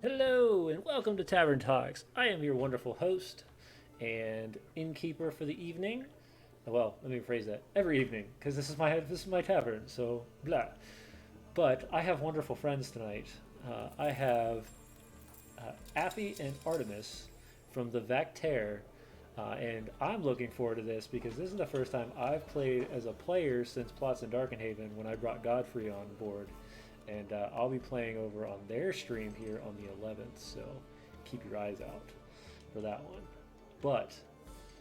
Hello, and welcome to Tavern Talks. I am your wonderful host and innkeeper for the evening. Well, let me rephrase that. Every evening, because this is my tavern. So blah. But I have wonderful friends tonight. I have Affy and Artemis from the Vactaire, and I'm looking forward to this because this is the first time I've played as a player since Plots in Darkenhaven when I brought Godfrey on board, and I'll be playing over on their stream here on the 11th. So keep your eyes out for that one. But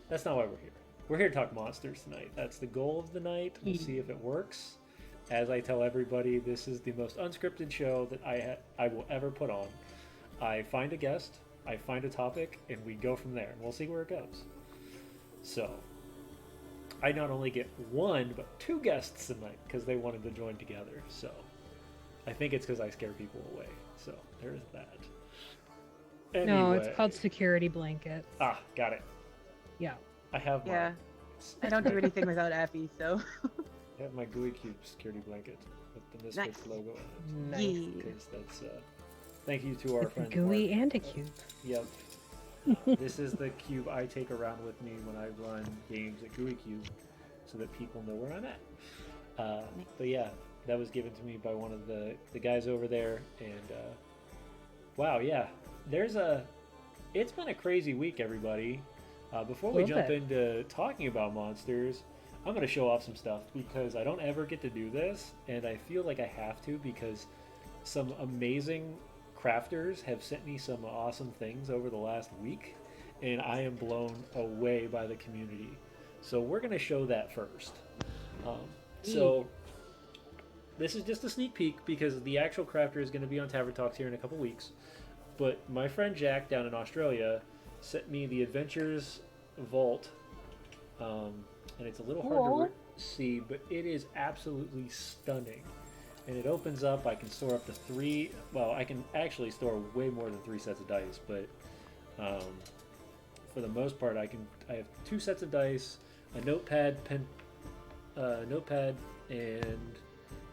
that's not why we're here. We're here to talk monsters tonight. That's the goal of the night. We'll see if it works. As I tell everybody, this is the most unscripted show that I will ever put on. I find a guest, I find a topic, and we go from there. And we'll see where it goes. So, I not only get one, but two guests tonight because they wanted to join together. So, I think it's because I scare people away. So, there's that. No, it's Anyway. called security blankets. Ah, got it. Yeah. I have my. Yeah, I don't do anything without Affy, so. I have my Gooey Cube security blanket with the Misfits Nice. logo on it. Nice. Yeah. Because that's thank you to our It's friend gooey Mark. and a cube. Yep. This is the cube I take around with me when I run games at Gooey Cube, so that people know where I'm at. But yeah, that was given to me by one of the guys over there, and wow, yeah, there's a. It's been a crazy week, everybody. Before we Little jump bit. into talking about monsters, I'm going to show off some stuff because I don't ever get to do this, and I feel like I have to because some amazing crafters have sent me some awesome things over the last week, and I am blown away by the community. So we're going to show that first. Um, so this is just a sneak peek because the actual crafter is going to be on Tavern Talks here in a couple weeks. But my friend Jack down in Australia sent me the Adventures Vault, and it's a little hard Cool. to see, but it is absolutely stunning. And it opens up. I can store up to three. Well, I can actually store way more than three sets of dice, but um, for the most part, I have two sets of dice, a notepad and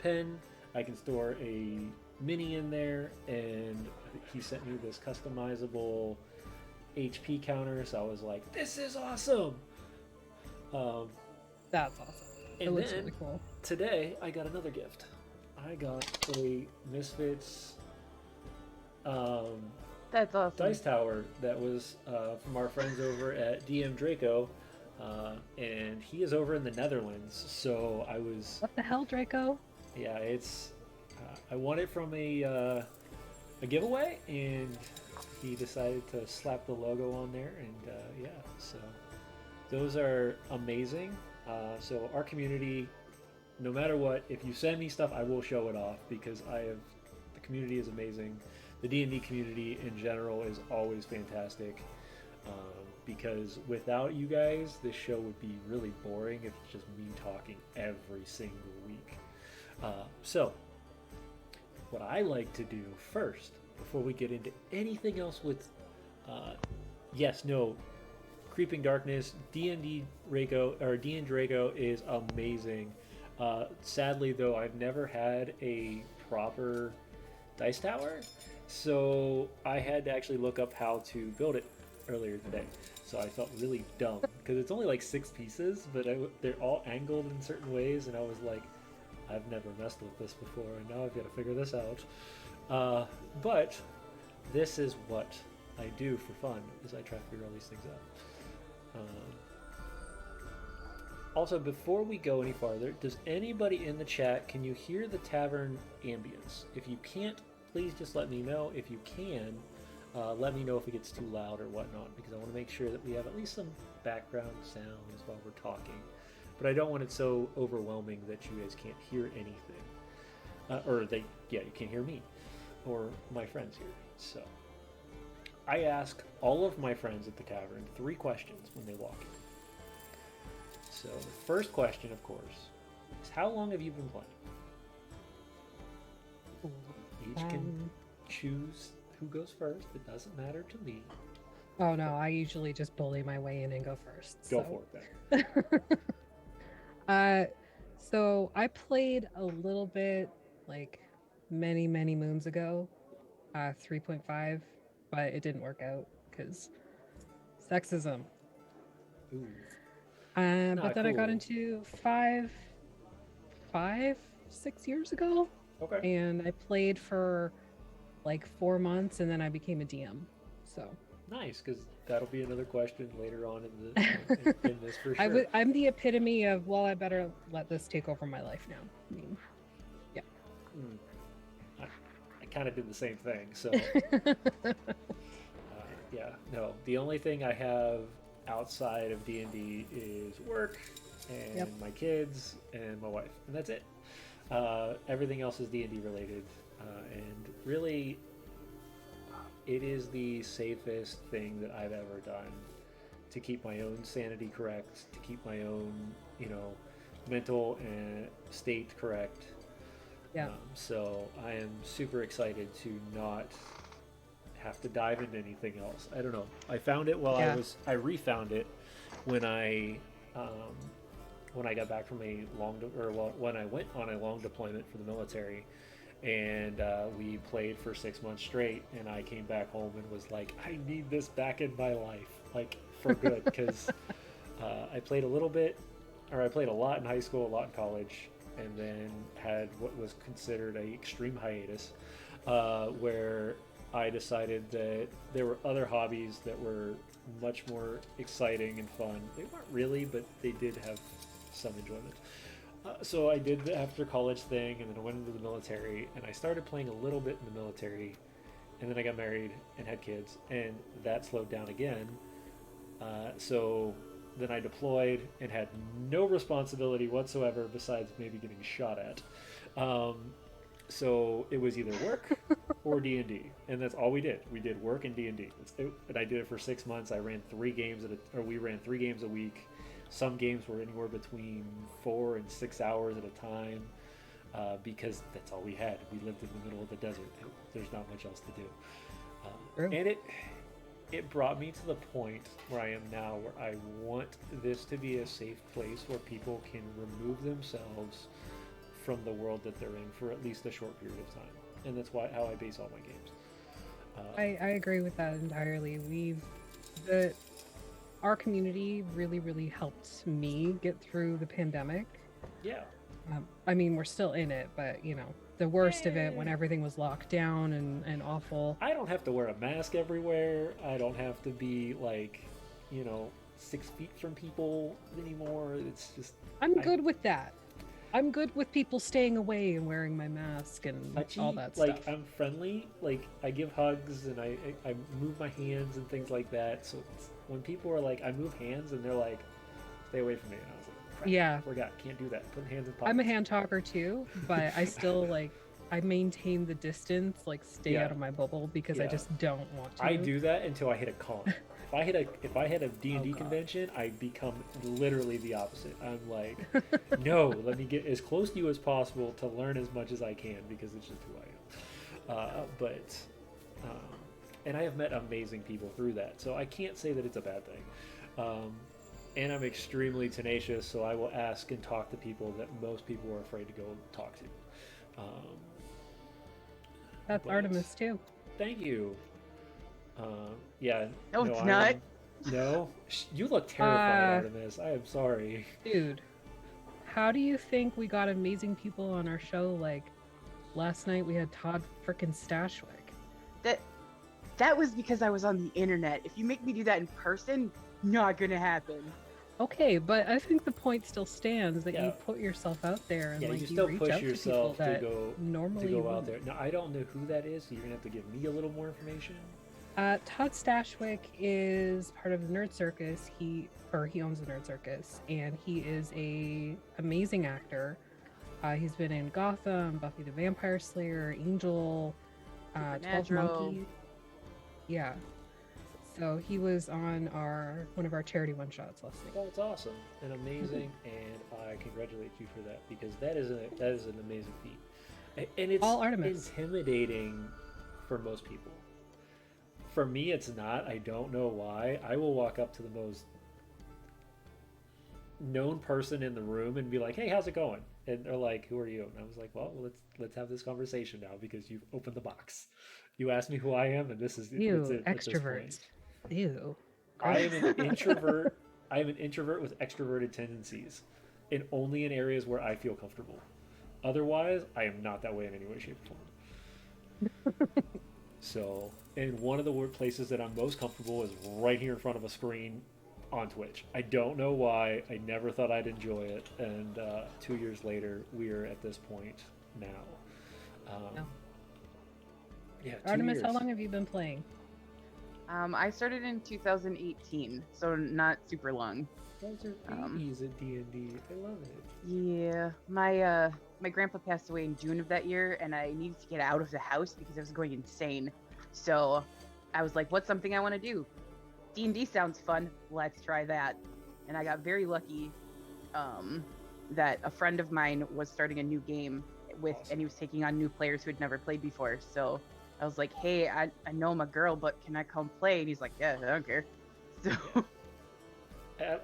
pen. I can store a mini in there, and he sent me this customizable HP counter. So I was like, "This is awesome!" Um, That's awesome. It and looks then really cool. today I got another gift. I got a Misfits um, That's awesome. dice tower that was from our friends over at DM Draco, and he is over in the Netherlands. So I was, What the hell, Draco? yeah, it's I won it from a giveaway, and he decided to slap the logo on there, and yeah, so those are amazing. So our community, no matter what, if you send me stuff, I will show it off because the community is amazing. The D&D community in general is always fantastic. Because without you guys, this show would be really boring if it's just me talking every single week. So, what I like to do first, before we get into anything else with, yes, no, Creeping Darkness, D&D Draco is amazing. Sadly, though, I've never had a proper dice tower, so I had to actually look up how to build it earlier today. So I felt really dumb because it's only like 6 pieces, but they're all angled in certain ways, and I was like, I've never messed with this before, and now I've got to figure this out. But this is what I do for fun, is I try to figure all these things out. Also, before we go any farther, does anybody in the chat, can you hear the tavern ambience? If you can't, please just let me know. If you can, let me know if it gets too loud or whatnot, because I want to make sure that we have at least some background sounds while we're talking. But I don't want it so overwhelming that you guys can't hear anything. You can't hear me or my friends here. So I ask all of my friends at the tavern 3 questions when they walk in. So the first question, of course, is how long have you been playing? Each can choose who goes first. It doesn't matter to me. Oh no, I usually just bully my way in and go first. Go so. for it then. So I played a little bit like many moons ago. 3.5, but it didn't work out because sexism. Ooh, But not then I got cool. into 6 years ago, Okay. and I played for like 4 months, and then I became a DM. So Nice, because that'll be another question later on in this for I sure. would. I'm the epitome of, well, I better let this take over my life now. I mean, Mm, I, I kind of did the same thing. So, yeah. yeah, no. The only thing I have outside of D&D is work and Yep. my kids and my wife, and that's it. Everything else is D&D related, and really, it is the safest thing that I've ever done to keep my own sanity correct, to keep my own, you know, mental and state correct. Yeah. So I am super excited to not have to dive into anything else. I don't know. I found it while Yeah. I refound it when um, when I got back from a when I went on a long deployment for the military, and we played for 6 months straight, and I came back home and was like, I need this back in my life, like for good, because I played a little bit, or I played a lot in high school, a lot in college, and then had what was considered a extreme hiatus, where I decided that there were other hobbies that were much more exciting and fun. They weren't really, but they did have some enjoyment. So I did the after college thing, and then I went into the military, and I started playing a little bit in the military, and then I got married and had kids, and that slowed down again. So then I deployed and had no responsibility whatsoever besides maybe getting shot at. Um, so it was either work or D&D, and that's all we did. We did work and D&D, and I did it for 6 months. I ran 3 games or we ran 3 games a week. Some games were anywhere between 4 and 6 hours at a time, because that's all we had. We lived in the middle of the desert. There's not much else to do, True. and it brought me to the point where I am now, where I want this to be a safe place where people can remove themselves from the world that they're in for at least a short period of time, and that's why how I base all my games. I agree with that entirely. The our community really helped me get through the pandemic. Yeah, I mean, we're still in it, but the worst of it when yeah. everything was locked down and awful. I don't have to wear a mask everywhere. I don't have to be like, you know, 6 feet from people anymore. It's just I'm I good with that. I'm good with people staying away and wearing my mask and all touchy. that Like stuff. I'm friendly. Like I give hugs and I move my hands and things like that. So when people are like, I move hands and they're like, stay away from me, and I was like, crap, Yeah, forgot, can't do that. Put hands in I'm a pockets. hand talker too, but I still I maintain the distance, like stay Yeah, out of my bubble because I yeah. just don't want I to. do that until I hit a con. If I hit a D and Oh D god. convention, I become literally the opposite. I'm like, no, let me get as close to you as possible to learn as much as I can because it's just who I am. But um, and I have met amazing people through that, so I can't say that it's a bad thing. Um, and I'm extremely tenacious, so I will ask and talk to people that most people are afraid to go talk to. Um, That's but Artemis too. thank you. Yeah, No, no, it's I not. am. No, you look terrified, Uh, Artemis. I am sorry. Dude, how do you think we got amazing people on our show? Like last night we had Todd frickin' Stashwick. That that was because I was on the internet. If you make me do that in person, not gonna happen. Okay, but I think the point still stands that you Yeah, put yourself out there and yeah. You you still reach push out to people yourself that to normally you go out there. wouldn't. Now I don't know who that is, so you're gonna have to give me a little more information. Todd Stashwick is part of the Nerd Circus. He owns the Nerd Circus, and he is a amazing actor. He's been in Gotham, Buffy the Vampire Slayer, Angel, 12 Supernatural. Monkeys. Yeah. So he was on our one of our charity one shots last night. That's awesome and Mhm. amazing, and I congratulate you for that because that is an amazing feat, and it's All Artemis. intimidating for most people. For me, it's not. I don't know why. I will walk up to the most known person in the room and be like, "Hey, how's it going?" And they're like, "Who are you?" And I was like, "Well, let's have this conversation now because you've opened the box." You asked me who I am, and that's You it at this point. extroverts. Ew. I am an Gross. introvert. I am an introvert with extroverted tendencies, and only in areas where I feel comfortable. Otherwise, I am not that way in any way, shape, or form. So, and one of the places that I'm most comfortable is right here in front of a screen on Twitch. I don't know why. I never thought I'd enjoy it, and 2 years later, we're at this point now. No. Um, yeah, two Artemis, how years. long have you been playing? I started in 2018, so not super long. Those are Um, babies at D&D. I love it. Yeah, my grandpa passed away in June of that year, and I needed to get out of the house because I was going insane. So I was like, "What's something I want to do? D&D sounds fun. Let's try that." And I got very lucky that a friend of mine was starting a new game with, Awesome. and he was taking on new players who had never played before. So I was like, "Hey, I know I'm a girl, but can I come play?" And he's like, "Yeah, I don't care." So Uh,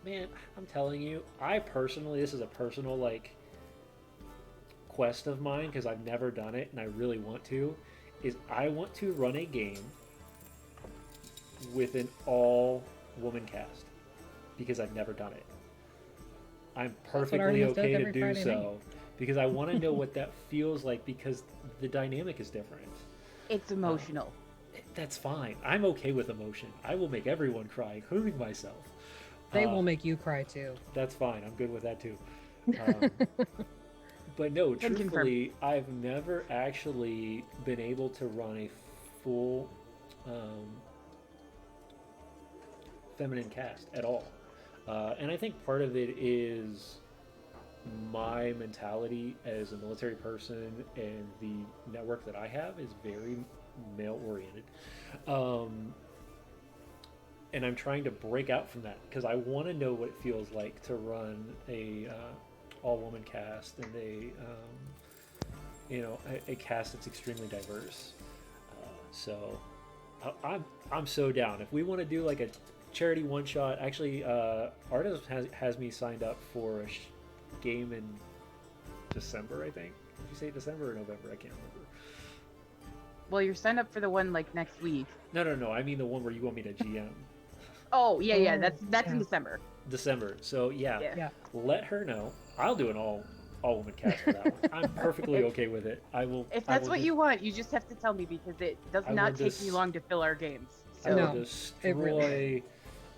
man, I'm telling you, I personally, this is a personal like quest of mine because I've never done it and I really want to. Is I want to run a game with an all woman cast because I've never done it. I'm That's what perfectly Artemis does okay to every do Friday night. so because I want to know what that feels like because the dynamic is different. it's emotional. That's fine. I'm okay with emotion. I will make everyone cry, including myself. They Uh, will make you cry too. that's fine. I'm good with that too. Um, but no, Can confirm. truthfully, I've never actually been able to run a full um, feminine cast at all. And I think part of it is my mentality as a military person and the network that I have is very male oriented. Um, and I'm trying to break out from that because I want to know what it feels like to run a all woman cast and a cast that's extremely diverse. So I'm so down. If we want to do like a charity one shot, actually, Artis has me signed up for a game in December. I think. Did you say December or November? I can't remember. Well, you're signed up for the one like next week. No. I mean the one where you want me to GM. Oh, yeah. Oh, That's in yeah. December. December. So yeah, Yeah. Yeah. let her know. I'll do an all woman cast for that one. I'm perfectly If okay with it. I will. if I that's will what just, you want, you just have to tell me because it does I will not take me just. long to fill our games. I will No, So it really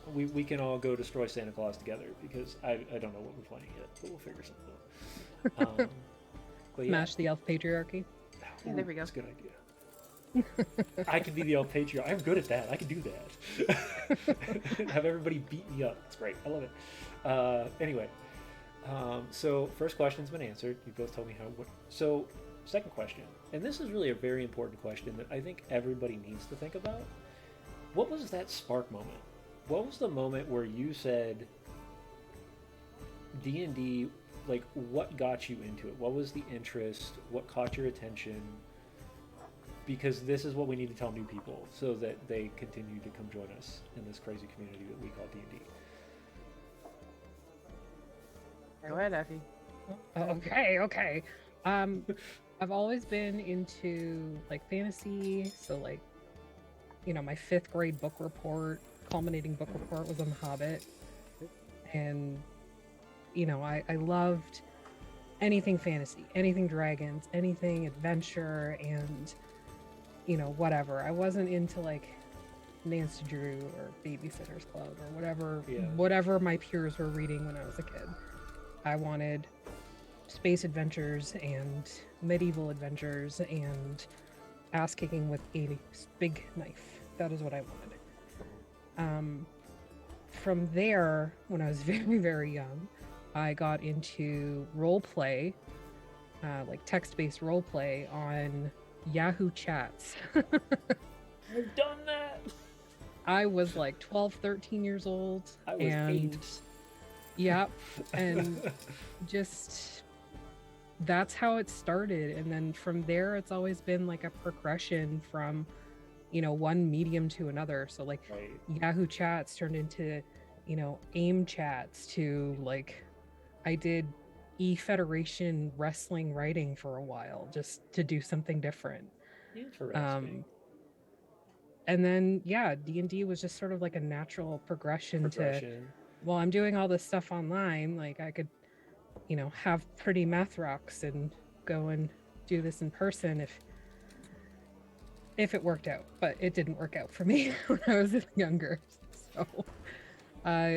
destroy. We can all go destroy Santa Claus together because I don't know what we're playing yet, but we'll figure something out. But yeah, Smash the elf patriarchy. Yeah, there we go. That's a good idea. I can be the elf patriarch. I'm good at that. I can do that. Have everybody beat me up. It's great. I love it. Anyway, so first question's been answered. You both told me how. So second question, and this is really a very important question that I think everybody needs to think about. What was that spark moment? What was the moment where you said D&D? Like, what got you into it? What was the interest? What caught your attention? Because this is what we need to tell new people so that they continue to come join us in this crazy community that we call D&D. go ahead, Effie. Okay. I've always been into like fantasy, so like, my 5th grade book report, culminating book report was on The Hobbit. And, I loved anything fantasy, anything dragons, anything adventure, and, whatever. I wasn't into like Nance Drew or Babysitter's Club or Yeah. whatever my peers were reading when I was a kid. I wanted space adventures and medieval adventures and ass kicking with a big knife. That is what I wanted. From there, when I was very, very young, I got into role play, like text-based role play on Yahoo Chats. I've done that. I was like 12, 13 years old. I was and 8. Yep. And just that's how it started. And then from there, it's always been like a progression from, one medium to another. So like Right. Yahoo Chats turned into, AIM chats to like I did E Federation wrestling writing for a while just to do something different. Interesting. And then yeah, D&D was just sort of like a natural progression to, Progression. well, I'm doing all this stuff online, like I could, have pretty math rocks and go and do this in person if it worked out. But it didn't work out for me when I was younger. So uh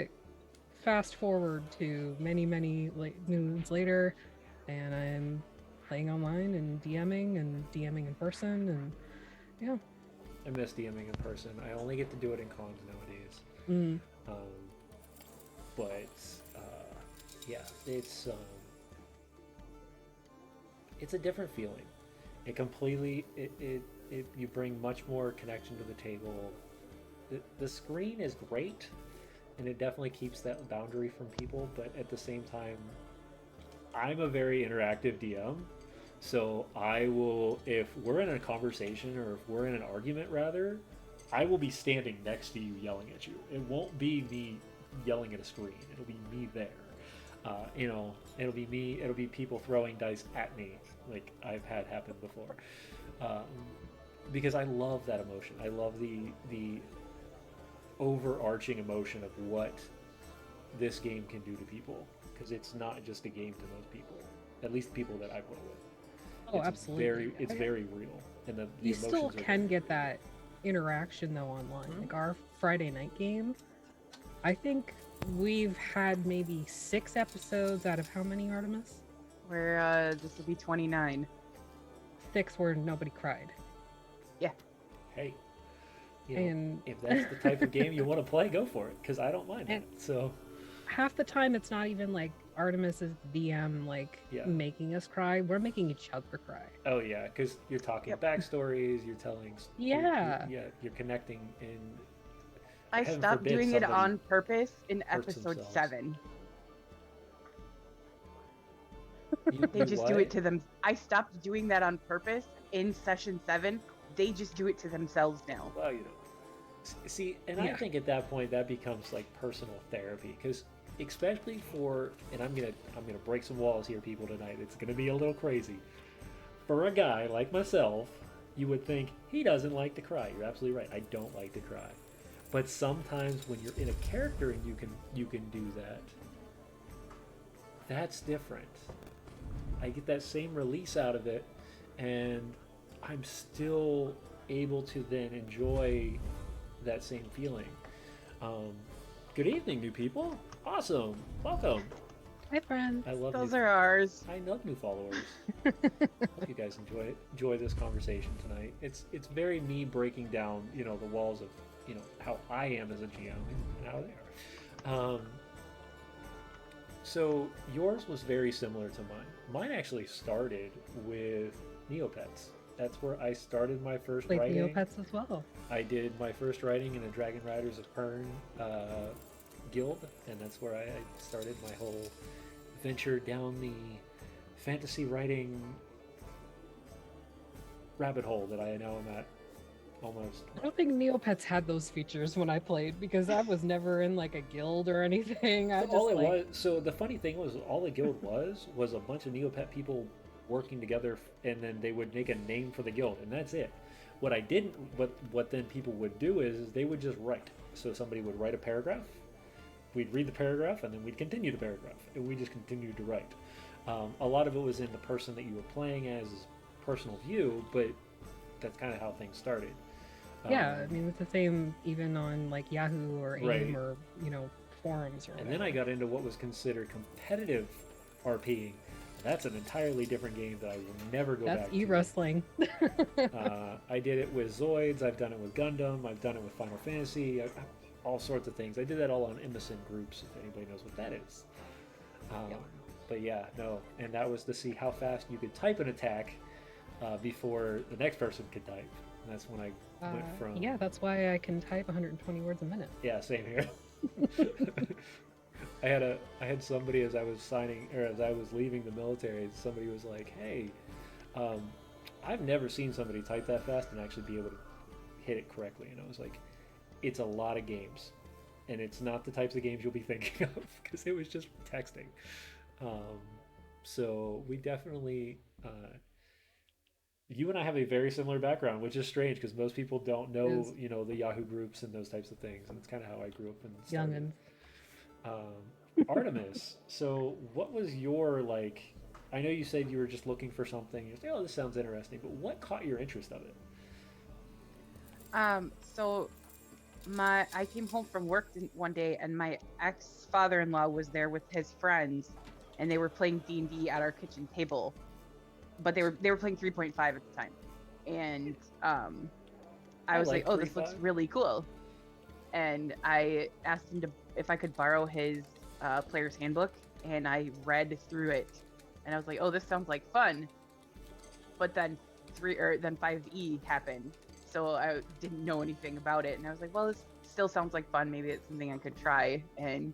fast forward to many moons later, and I'm playing online and DMing in person, and yeah. I miss DMing in person. I only get to do it in cons nowadays. Mm. Um, but yeah, it's a different feeling. It completely you bring much more connection to the table. The screen is great, and it definitely keeps that boundary from people. But at the same time, I'm a very interactive DM, so I will, if we're in a conversation or if we're in an argument, rather, I will be standing next to you yelling at you. It won't be me yelling at a screen. It'll be me there. It'll be me. It'll be people throwing dice at me, like I've had happen before. Um, because I love that emotion. I love the overarching emotion of what this game can do to people. Because it's not just a game to most people, at least people that I play with. Oh, It's absolutely. it's very real, and the You emotions still are can there. get that interaction though online. Like our Friday night game, I think we've had maybe 6 episodes out of how many, Artemis? Where this will be 29. 6 where nobody cried. Yeah. Hey, And if that's the type of game you want to play, go for it. Because I don't mind and that. So half the time it's not even like Artemis is the DM like yeah. making us cry. We're making each other cry. Oh yeah, because you're talking backstories. You're telling. Yeah. You're connecting in. I Heaven stopped forbid doing it somebody on purpose in hurts episode themselves. 7. They You just what? do it to them. I stopped doing that on purpose in session 7. They just do it to themselves now. Well, see, and I think at that point that becomes like personal therapy, because especially for, and I'm gonna break some walls here, people, tonight. It's gonna be a little crazy. For a guy like myself, you would think he doesn't like to cry. You're absolutely right. I don't like to cry. But sometimes when you're in a character and you can do that, that's different. I get that same release out of it, and I'm still able to then enjoy that same feeling. Good evening, new people. Awesome. Welcome. Hi, friends. I love Those new, are ours. I love new followers. Hope you guys enjoy this conversation tonight. It's very me breaking down, the walls of, how I am as a GM and how they are. So yours was very similar to mine. Mine actually started with Neopets. That's where I started my first Played writing. Neopets as well. I did my first writing in the Dragon Riders of Pern guild, and that's where I started my whole venture down the fantasy writing rabbit hole that I now am at. Almost. I don't think Neopets had those features when I played because I was never in like a guild or anything. So the funny thing was, all the guild was a bunch of Neopet people working together, and then they would make a name for the guild, and that's it. What I didn't, what then people would do is they would just write. So somebody would write a paragraph, we'd read the paragraph, and then we'd continue the paragraph, and we just continued to write. A lot of it was in the person that you were playing as personal view, but that's kind of how things started. Yeah, I mean, it's the same even on like Yahoo or AIM or, forums or whatever. And then I got into what was considered competitive RPing. That's an entirely different game that I will never go back to. That's e-wrestling. I did it with Zoids, I've done it with Gundam, I've done it with Final Fantasy, all sorts of things. I did that all on MSN groups, if anybody knows what that is. But yeah, no, and that was to see how fast you could type an attack before the next person could type. And that's when I went from... Yeah, that's why I can type 120 words a minute. Yeah, same here. I had somebody, as I was leaving the military, somebody was like, "Hey, I've never seen somebody type that fast and actually be able to hit it correctly." And I was like, "It's a lot of games, and it's not the types of games you'll be thinking of because it was just texting." So we definitely You and I have a very similar background, which is strange because most people don't know, Is the Yahoo groups and those types of things, and it's kind of how I grew up and started. youngins. Artemis, so what was your like? I know you said you were just looking for something. You're like, oh, this sounds interesting, but what caught your interest of it? So I came home from work one day, and my ex father-in-law was there with his friends, and they were playing D&D at our kitchen table, but they were playing 3.5 at the time, and I I was like, like oh, three this looks five. really cool, and I asked him to if I could borrow his player's handbook, and I read through it, and I was like, oh, this sounds like fun, but then 5E happened, so I didn't know anything about it, and I was like, well, this still sounds like fun. Maybe it's something I could try, and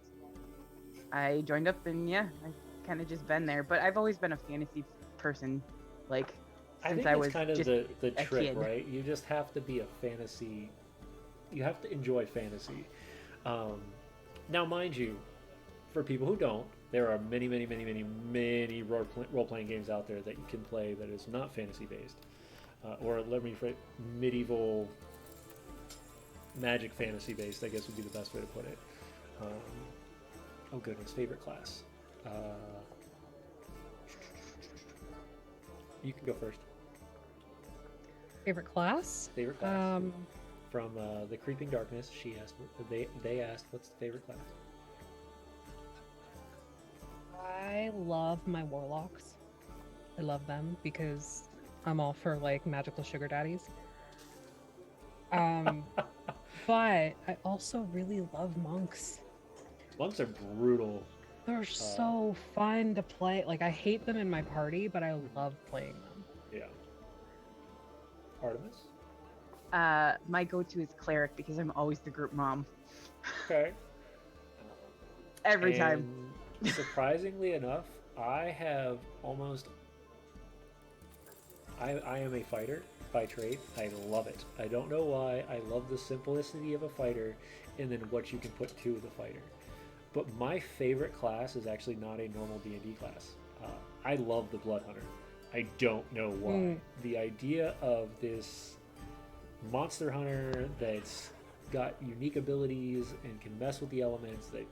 I joined up, and yeah, I kind of just been there. But I've always been a fantasy person, like I since think I it's was kind of just the a trick, kid. right? You just have to be a fantasy. You have to enjoy fantasy. Um, Now, mind you, for people who don't, there are many, many, many, many, many role playing games out there that you can play that is not fantasy based, or let me phrase medieval magic fantasy based. I guess would be the best way to put it. Um, oh goodness, favorite class. Uh, you can go first. Favorite class? Favorite class from the Creeping Darkness. She asked. They asked, "What's the favorite class?" I love my warlocks. I love them because I'm all for like magical sugar daddies. Um, but I also really love monks. Monks are brutal. They're Uh, so fun to play. Like I hate them in my party, but I love playing them. yeah, Artemis. My go-to is cleric because I'm always the group mom Okay. every time. And surprisingly enough, I have almost. I am a fighter by trade. I love it. I don't know why. I love the simplicity of a fighter, and then what you can put to the fighter. But my favorite class is actually not a normal D&D class. I love the Blood Hunter. I don't know why. Mm, The idea of this monster hunter that's got unique abilities and can mess with the elements, that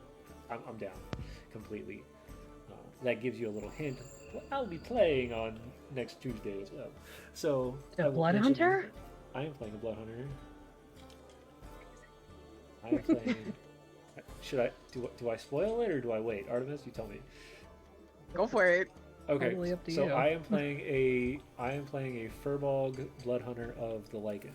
I'm down completely. That gives you a little hint. What I'll be playing on next Tuesday as well. So a I won't blood mention hunter? anything. I am playing a Blood Hunter. I am playing. Should I do I spoil it or do I wait? Artemis, you tell me. Go for it. Okay, Totally up to so you. I am playing a Furbolg Blood Hunter of the Lycan.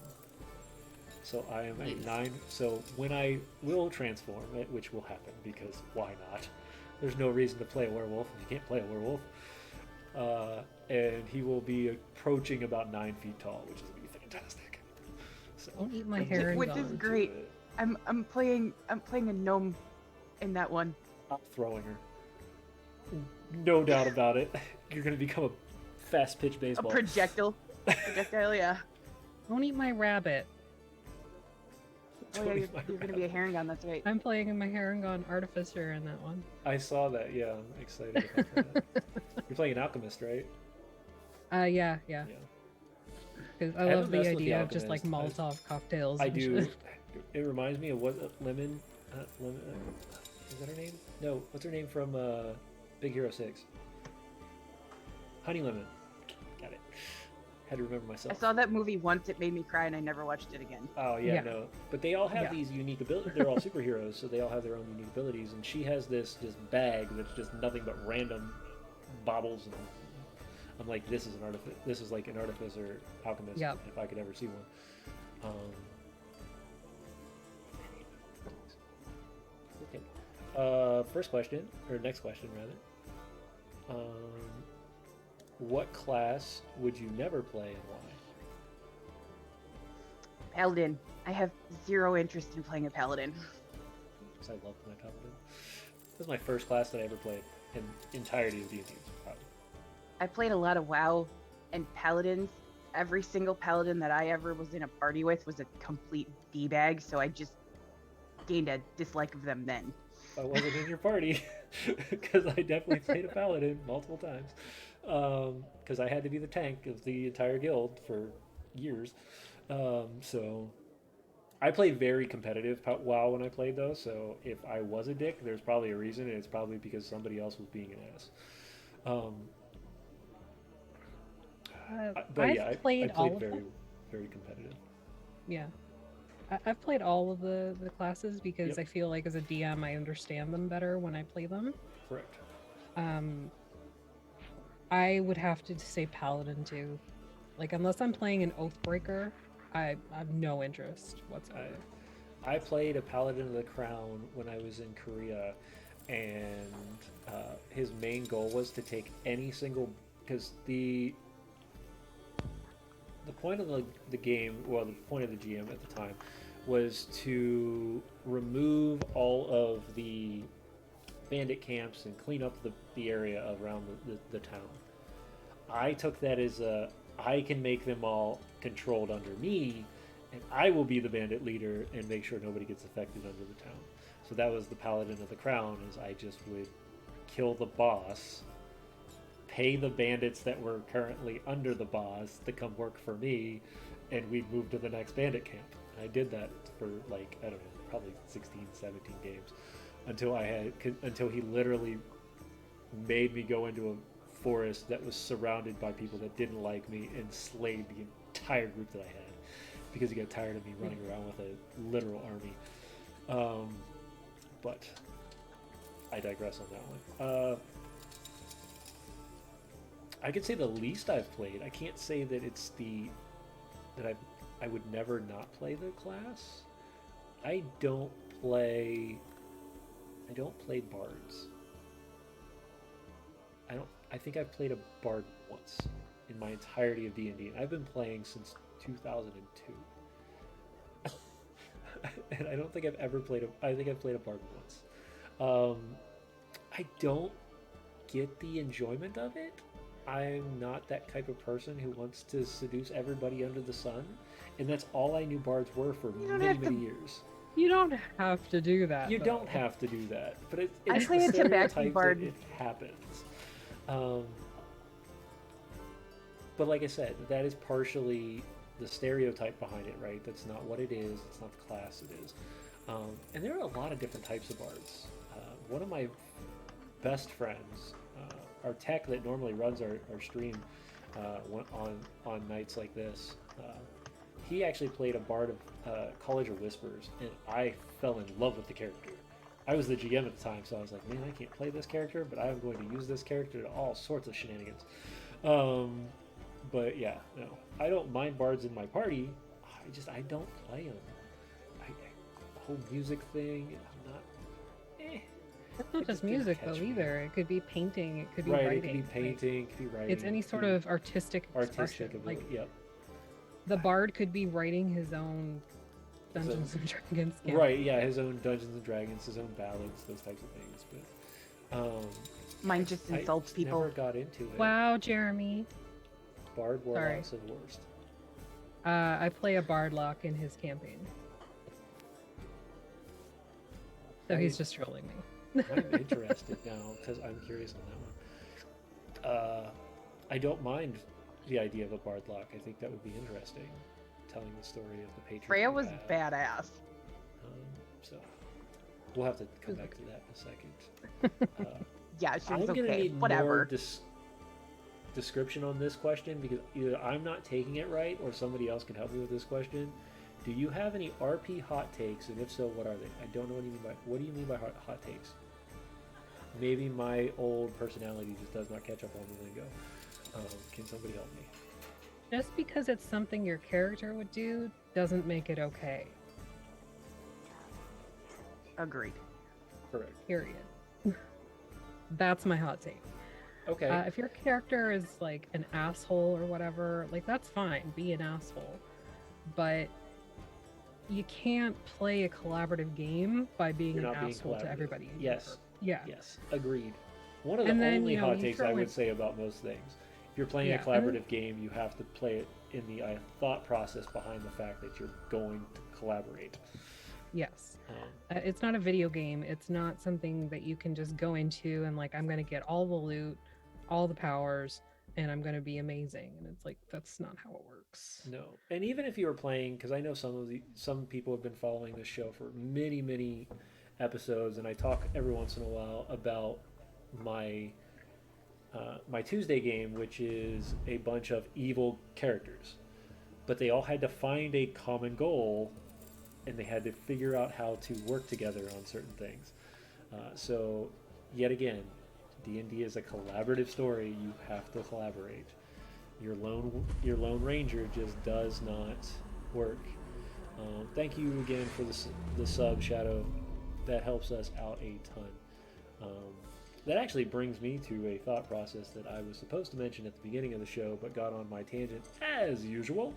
So I am a Nice. 9. So when I will transform it, which will happen because why not? There's no reason to play a werewolf if you can't play a werewolf. And he will be approaching about 9 feet tall, which is gonna be fantastic. So Don't eat my I'm hair and looking Which is forward gone. to great. it. I'm playing a gnome in that one. I'm throwing her. No doubt about it. You're gonna become a fast pitch A baseball. projectile, yeah. Don't eat my rabbit. Oh Don't yeah, eat my you're gonna be a rabbit. Herringon. That's right. I'm playing in my Herringon Artificer in that one. I saw that. Yeah, I'm excited about that. You're playing an alchemist, right? Yeah. Yeah. Because I I haven't love the messed with the idea of just like Alchemist. Molotov cocktails. I and do. shit. It reminds me of what Lemon. Lemon. Is that her name? No. What's her name from Big Hero 6? Honey Lemon. Got it. Had to remember I myself. saw that movie once. It made me cry, and I never watched it again. Oh yeah, Yeah. no. But they all have Yeah. these unique abilities. They're all superheroes, so they all have their own unique abilities. And she has this bag that's just nothing but random baubles. And I'm like, this is an artifice. This is like an artificer alchemist. Yep. If I could ever see one. Okay. First question, or next question rather. What class would you never play and why? Paladin. I have zero interest in playing a paladin. Because I love my paladin. This was my first class that I ever played in entirety of D&D. Probably. I played a lot of WoW and paladins. Every single paladin that I ever was in a party with was a complete d-bag, so I just gained a dislike of them then. I wasn't in your party because I definitely played a paladin multiple times because I had to be the tank of the entire guild for years. So I played very competitive WoW when I played though. So if I was a dick, there's probably a reason, and it's probably because somebody else was being an ass. Um, but I've yeah, I played all played of them. very competitive. Yeah. I've played all of the classes because Yep, I feel like as a DM, I understand them better when I play them. correct. Um, I would have to say Paladin too. Like, unless I'm playing an Oathbreaker, I have no interest whatsoever. I played a Paladin of the Crown when I was in Korea, and his main goal was to take any single because the point of the game, well, the point of the GM at the time, was to remove all of the bandit camps and clean up the area around the town. I took that as I can make them all controlled under me, and I will be the bandit leader and make sure nobody gets affected under the town. So that was the Paladin of the Crown. Is I just would kill the boss, pay the bandits that were currently under the boss to come work for me, and we'd move to the next bandit camp. And I did that for like I don't know, probably 16, 17 games until he literally made me go into a forest that was surrounded by people that didn't like me and slayed the entire group that I had because he got tired of me running around with a literal army. But I digress on that one. I could say the least I've played. I can't say that it's that I would never not play the class. I don't play bards. I think I've played a bard once in my entirety of D&D. I've been playing since 2002. And I don't think I've ever played I think I've played a bard once. I don't get the enjoyment of it. I'm not that type of person who wants to seduce everybody under the sun, and that's all I knew bards were for many years. You don't have to do that. You though. don't have to do that, but it's I the play a Tabaxi stereotype bard. that it happens. But like I said, that is partially the stereotype behind it, right? That's not what it is. It's not the class it is. And there are a lot of different types of bards. One of my best friends, our tech that normally runs our stream on nights like this, he actually played a bard of College of Whispers, and I fell in love with the character. I was the GM at the time, so I was like, man, I can't play this character, but I am going to use this character to all sorts of shenanigans. But yeah, no, I don't mind bards in my party. I don't play them. The whole music thing, I'm not. It's not just music though either. It could be painting. It could be right, writing. it could be painting. It could be writing. It's any sort of artistic expression. ability. Like Yep. the bard could be writing his own Dungeons and Dragons game. Right, yeah, his own Dungeons and Dragons, his own ballads, those types of things. But Mine just insults people. Never got into it. Wow, Jeremy. Bard warlocks are the worst. I play a bardlock in his campaign. So he's just trolling me. I'm interested now because I'm curious on that one. I don't mind the idea of a bardlock. I think that would be interesting, telling the story of the patriot. Freya was badass. So we'll have to come back to that in a second. Yeah, she I'm was gonna okay. need Whatever. more description on this question because either I'm not taking it right or somebody else can help me with this question. Do you have any RP hot takes, and if so, what are they? I don't know what you mean by. What do you mean by hot takes? Maybe my old personality just does not catch up on the lingo. Can somebody help me? Just because it's something your character would do doesn't make it okay. Agreed. Correct. Period. That's my hot take. Okay. If your character is like an asshole or whatever, like that's fine. Be an asshole. But you can't play a collaborative game by being You're an not being asshole to collaborative. everybody. Yes. Yeah. Yes. Agreed. One of the And then, only you know, hot you takes throw I would in- say about most things. If you're playing a Yeah, and then- collaborative game, you have to play it in the thought process behind the fact that you're going to collaborate. Yes. Um, It's not a video game. It's not something that you can just go into and like, I'm going to get all the loot, all the powers, and I'm going to be amazing. And it's like, that's not how it works. no, and even if you were playing, because I know some people have been following this show for many episodes, and I talk every once in a while about my my Tuesday game, which is a bunch of evil characters, but they all had to find a common goal, and they had to figure out how to work together on certain things. So, yet again, D&D is a collaborative story. You have to collaborate. Your lone ranger just does not work. Thank you again for the sub, Shadow. That helps us out a ton. That actually brings me to a thought process that I was supposed to mention at the beginning of the show, but got on my tangent as usual.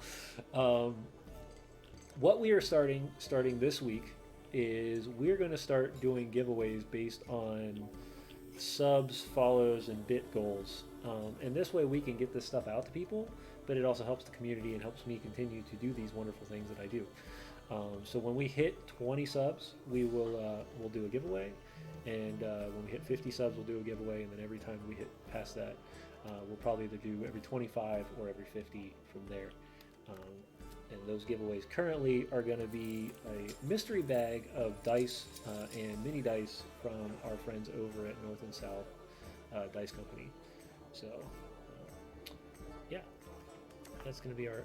What we are starting this week is we're going to start doing giveaways based on subs, follows, and bit goals. And this way we can get this stuff out to people, but it also helps the community and helps me continue to do these wonderful things that I do. So when we hit 20 subs, we'll do a giveaway, and when we hit 50 subs, we'll do a giveaway, and then every time we hit past that, we'll probably either do every 25 or every 50 from there. And those giveaways currently are going to be a mystery bag of dice and mini dice from our friends over at North and South Dice Company. So, yeah, that's going to be our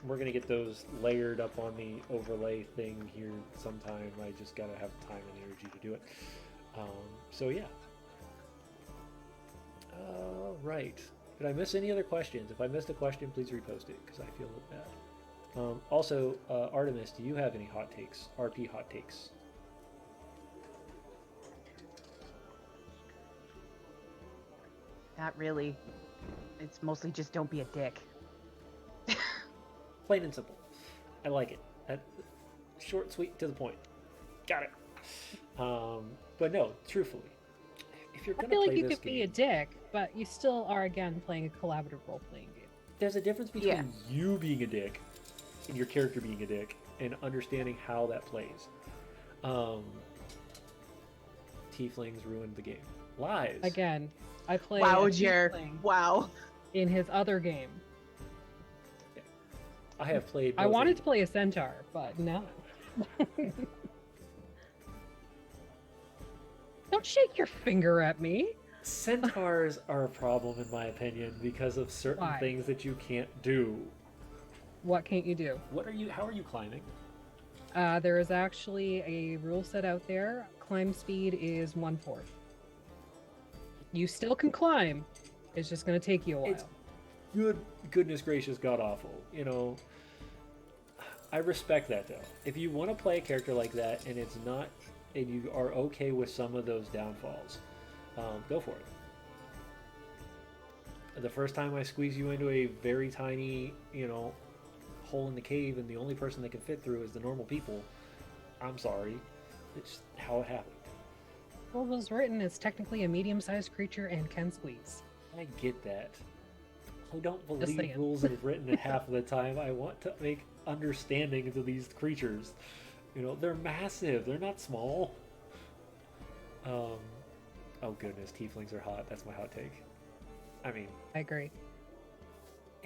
we're going to get those layered up on the overlay thing here sometime. I just got to have time and energy to do it. So, yeah. All right. Did I miss any other questions? If I missed a question, please repost it because I feel bad. Also, Artemis, do you have any hot takes? RP hot takes? Not really. It's mostly just don't be a dick. Plain and simple. I like it. Short, sweet, to the point. Got it. But no, truthfully, if you're I gonna feel play like you this could game, be a dick, but you still are again playing a collaborative role-playing game. there's a difference between you being a dick and your character being a dick, and understanding how that plays. Tieflings ruined the game. Lies. Again, I play Wow, a Jer. tiefling Wow. in his other game. I have played. I wanted to play a centaur, but no. Don't shake your finger at me. Centaurs are a problem, in my opinion, because of certain Why? things that you can't do. What can't you do? How are you climbing? There is actually a rule set out there. Climb speed is 1/4. You still can climb. It's just going to take you a while. It's goodness gracious, god awful. You know, I respect that though. If you want to play a character like that and it's not, and you are okay with some of those downfalls, go for it. The first time I squeeze you into a very tiny, hole in the cave, and the only person that can fit through is the normal people, I'm sorry. It's how it happened. Well, it was written as technically a medium-sized creature and can squeeze. I get that. I don't Just believe saying. rules that have written it half of the time. I want to make understanding to these creatures. They're massive. They're not small. Oh goodness, tieflings are hot. That's my hot take. I mean, I agree.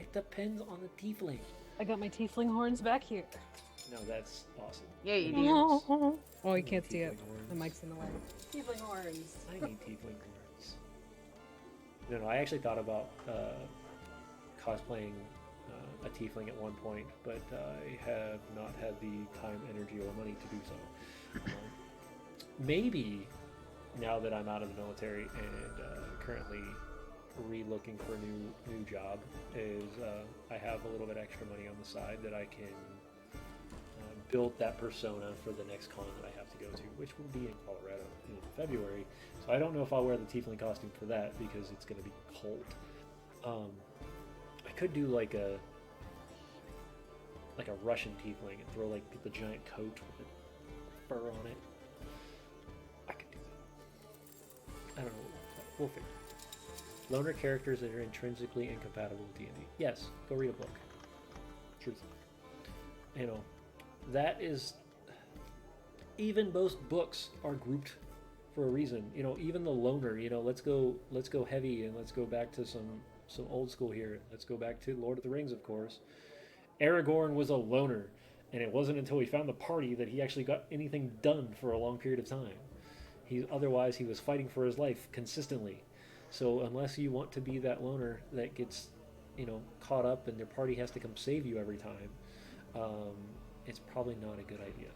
it depends on the tiefling. I got my tiefling horns back here. No, that's awesome. Yeah, you do. Oh, you can't see it. Tiefling horns. The mic's in the way. Tiefling horns. I need tiefling horns. No, I actually thought about cosplaying a tiefling at one point, but I have not had the time, energy, or money to do so. Maybe now that I'm out of the military and currently re-looking for a new job, is I have a little bit extra money on the side that I can build that persona for the next con that I have to go to, which will be in Colorado in February. So I don't know if I'll wear the tiefling costume for that because it's going to be cold. I could do like a Russian tiefling and throw like the giant coat with the fur on it. I could do that. I don't know. We'll figure. Loner characters that are intrinsically incompatible with D&D. Yes, go read a book. Truth. That is even most books are grouped for a reason. You know, even the loner. You know, let's go heavy and let's go back to some old school here. Let's go back to Lord of the Rings, of course. Aragorn was a loner, and it wasn't until he found the party that he actually got anything done for a long period of time. Otherwise he was fighting for his life consistently. So unless you want to be that loner that gets, you know, caught up and your party has to come save you every time, it's probably not a good idea.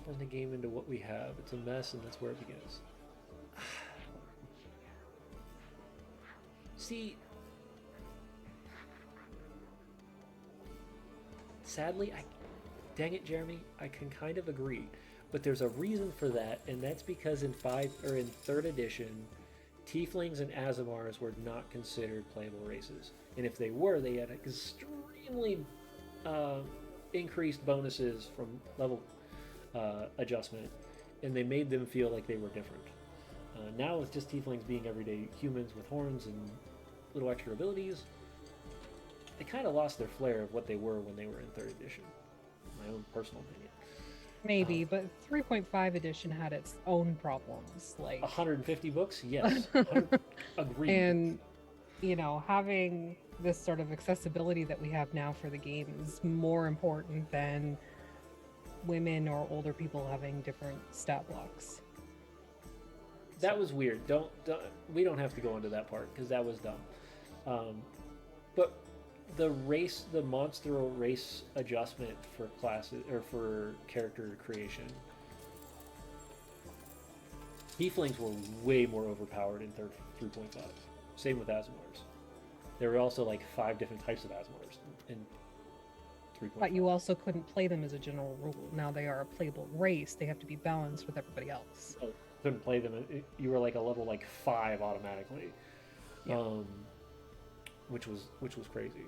Turn the game into what we have. It's a mess, and that's where it begins. See, sadly, dang it, Jeremy, I can kind of agree, but there's a reason for that, and that's because in third edition, Tieflings and Aasimars were not considered playable races, and if they were, they had extremely increased bonuses from level adjustment, and they made them feel like they were different. Now with just Tieflings being everyday humans with horns and little extra abilities, they kind of lost their flair of what they were when they were in third edition. My own personal opinion. Maybe, but 3.5 edition had its own problems. Like 150 books, yes, agreed. And you know, having this sort of accessibility that we have now for the game is more important than women or older people having different stat blocks. That was weird. We don't have to go into that part because that was dumb. But the monster race adjustment for classes or for character creation, Tieflings were way more overpowered in 3.5. Same with Aasimars. There were also like 5 different types of Aasimars in 3.5. But you also couldn't play them as a general rule. Now they are a playable race. They have to be balanced with everybody else. So couldn't play them. You were like a level like 5 automatically, Yeah. which was crazy.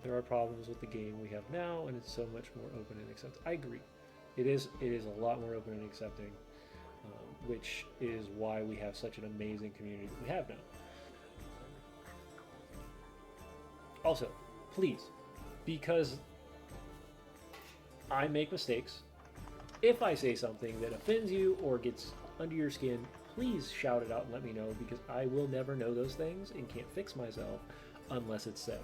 There are problems with the game we have now, and it's so much more open and accepting. I agree. It is a lot more open and accepting, which is why we have such an amazing community that we have now. Also, please, because I make mistakes, if I say something that offends you or gets under your skin, please shout it out and let me know, because I will never know those things and can't fix myself unless it's said.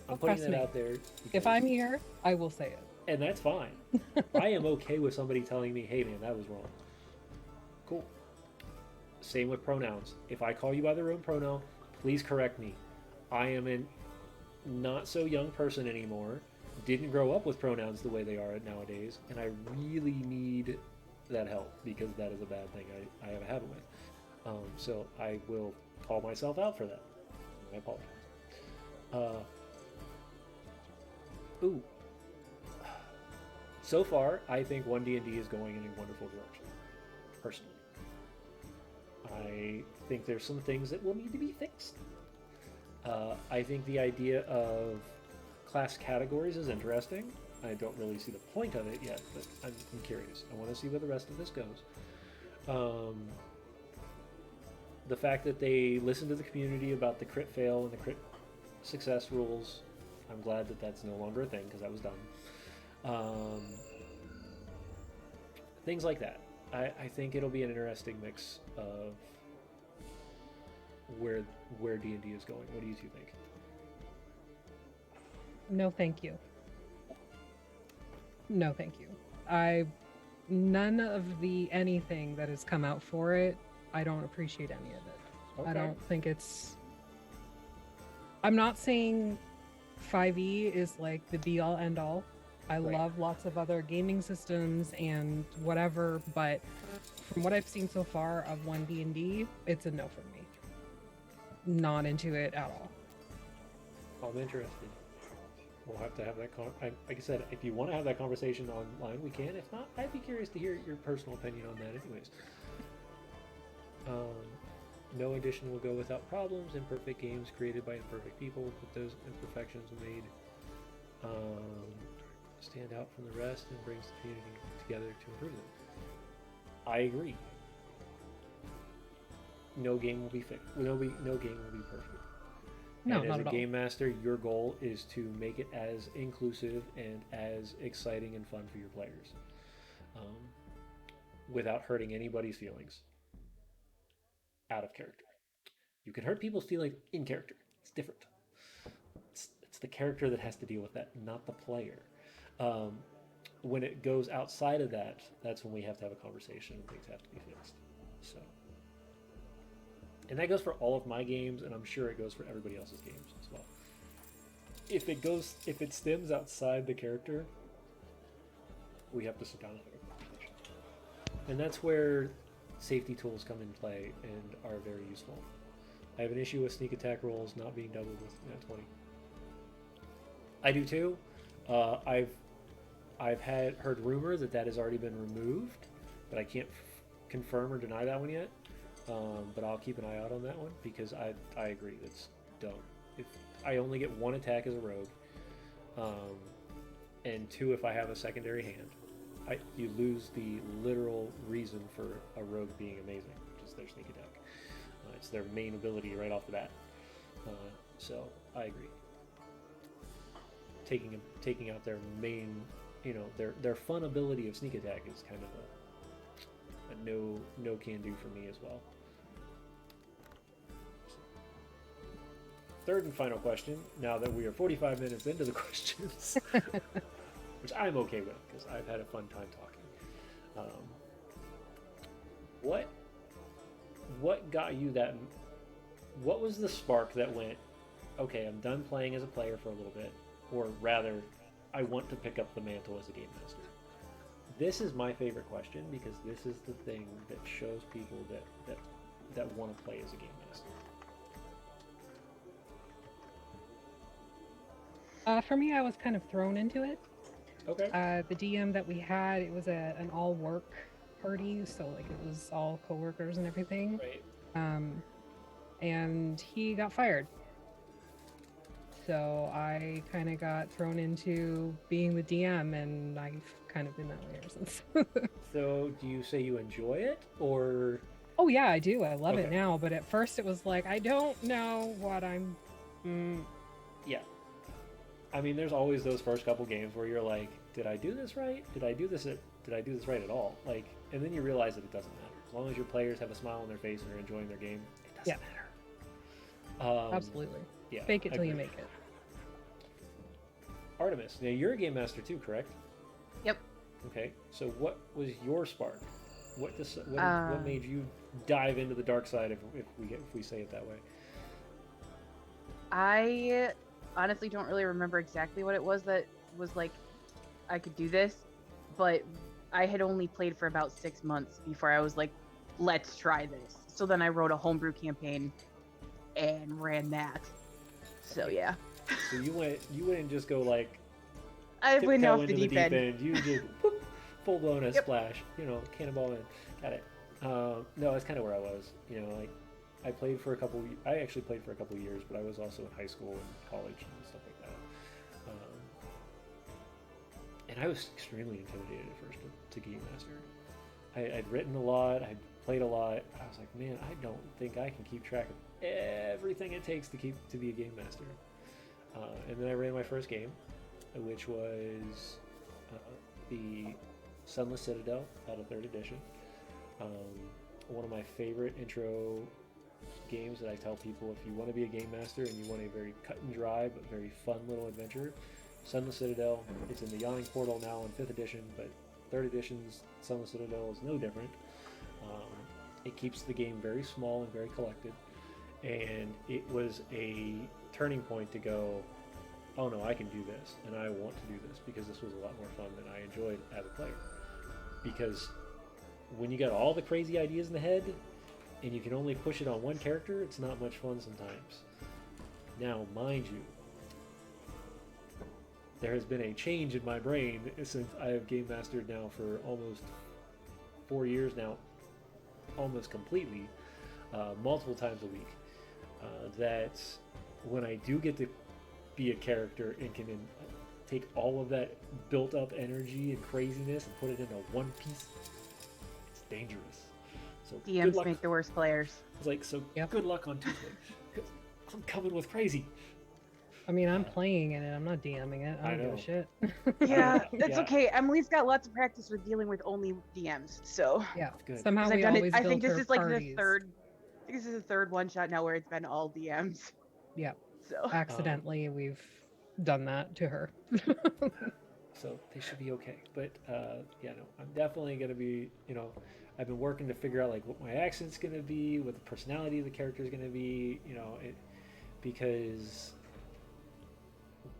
I'm putting that out there. If I'm here, I will say it. And that's fine. I am okay with somebody telling me, hey man, that was wrong. Cool. Same with pronouns. If I call you by the wrong pronoun, please correct me. I am a not so young person anymore, didn't grow up with pronouns the way they are nowadays, and I really need that help because that is a bad thing I have a habit with. So I will call myself out for that. I apologize. So far, I think 1D&D is going in a wonderful direction, personally. I think there's some things that will need to be fixed. I think the idea of class categories is interesting. I don't really see the point of it yet, but I'm curious. I want to see where the rest of this goes. The fact that they listen to the community about the crit fail and the crit success rules, I'm glad that that's no longer a thing because that was dumb. Things like that. I think it'll be an interesting mix of where D&D is going. What do you two think? No, thank you. No, thank you. None of the anything that has come out for it, I don't appreciate any of it. Okay. I don't think I'm not saying 5e is like the be all end all. I Right. love lots of other gaming systems and whatever, but from what I've seen so far of 1D&D, it's a no for me. Not into it at all. I'm interested. We'll have to have that like I said, if you want to have that conversation online, we can. If not, I'd be curious to hear your personal opinion on that anyways. No edition will go without problems. Imperfect games created by imperfect people, but those imperfections made stand out from the rest and brings the community together to improve them. I agree. No game will be fixed. No game will be perfect. No, And as not a at all. game master, your goal is to make it as inclusive and as exciting and fun for your players, um, without hurting anybody's feelings out of character. You can hurt people's feelings in character. It's different. It's the character that has to deal with that, not the player. Um, when it goes outside of that, that's when we have to have a conversation and things have to be fixed. So, and that goes for all of my games, and I'm sure it goes for everybody else's games as well. If it stems outside the character, we have to sit down and have a conversation. And that's where safety tools come in play and are very useful. I have an issue with sneak attack rolls not being doubled with nat 20. I do too. I've heard rumors that has already been removed, but I can't confirm or deny that one yet. But I'll keep an eye out on that one because I agree that's dumb. If I only get one attack as a rogue, and two if I have a secondary hand, you lose the literal reason for a rogue being amazing, which is their sneak attack. It's their main ability right off the bat. So I agree. Taking out their main, their fun ability of sneak attack is kind of a no can do for me as well. Third and final question, now that we are 45 minutes into the questions, which I'm okay with because I've had a fun time talking. What got you that? What was the spark that went, okay, I'm done playing as a player for a little bit, or rather, I want to pick up the mantle as a game master? This is my favorite question because this is the thing that shows people that want to play as a game master. For me, I was kind of thrown into it. Okay. The DM that we had, it was an all-work party, so like it was all coworkers and everything. Right. And he got fired. So I kind of got thrown into being the DM, and I've kind of been that way ever since. So, do you say you enjoy it, or? Oh yeah, I do. I love it Okay. now. But at first, it was like I don't know what I'm. Yeah. I mean, there's always those first couple games where you're like, did I do this right? Did I do this right at all? Like, and then you realize that it doesn't matter. As long as your players have a smile on their face and are enjoying their game, it doesn't matter. Absolutely. Yeah. Fake it till you agree. make it. Artemis, now you're a game master too, correct? Yep. Okay. So what was your spark? What made you dive into the dark side, if we say it that way? I honestly don't really remember exactly what it was that was like I could do this, but I had only played for about 6 months before I was like, let's try this. So then I wrote a homebrew campaign and ran that. So yeah. So you wouldn't just go like I went tiptoe off the into deep end. You did whoop, full blown a Yep. splash, cannonball in. Got it. No, that's kind of where I was. Like I actually played for a couple years, but I was also in high school and college and stuff like that. And I was extremely intimidated at first to Game Master. I'd written a lot, I'd played a lot. I was like, man, I don't think I can keep track of everything it takes to be a Game Master. And then I ran my first game, which was the Sunless Citadel out of 3rd edition. One of my favorite intro games that I tell people, if you want to be a game master and you want a very cut and dry but very fun little adventure, Sunless Citadel. It's in the Yawning Portal now in 5th edition, but 3rd edition's Sunless Citadel is no different. It keeps the game very small and very collected, and it was a turning point to go, oh no, I can do this, and I want to do this, because this was a lot more fun than I enjoyed as a player. Because when you got all the crazy ideas in the head, and you can only push it on one character, it's not much fun sometimes. Now, mind you, there has been a change in my brain since I have game mastered now for almost 4 years now, almost completely, multiple times a week, that when I do get to be a character and can take all of that built up energy and craziness and put it into one piece, it's dangerous. So good DMs luck. make the worst players. It's like, so Yep. good luck on Tuesday. I'm coming with crazy. I mean, I'm playing in it. I'm not DMing it. I I don't give know. a shit. Yeah, it's Yeah. okay. Emily's got lots of practice with dealing with only DMs, so Yeah. Good. Somehow because I've we done it. always I build think this her is like parties. I think this is the third one shot now where it's been all DMs. Yeah. So Accidentally, we've done that to her. So they should be okay. But yeah, no, I'm definitely gonna be. I've been working to figure out like what my accent's gonna be, what the personality of the character is gonna be. Because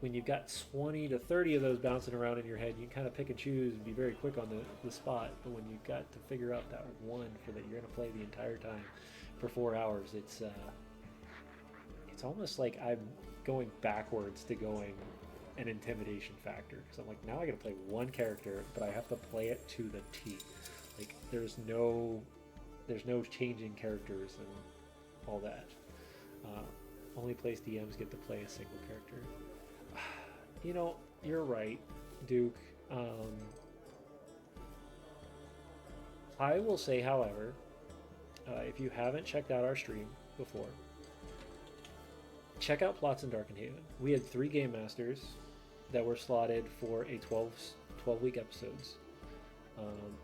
when you've got 20 to 30 of those bouncing around in your head, you can kind of pick and choose and be very quick on the spot. But when you've got to figure out that one for that you're going to play the entire time for 4 hours, it's almost like I'm going backwards to going an intimidation factor. Because I'm like, now I got to play one character, but I have to play it to the T. Like there's no changing characters and all that. Only place DMs get to play a single character. You're right, Duke. I will say, however, if you haven't checked out our stream before, check out Plots in Darkenhaven. We had 3 game masters that were slotted for a 12-week episodes.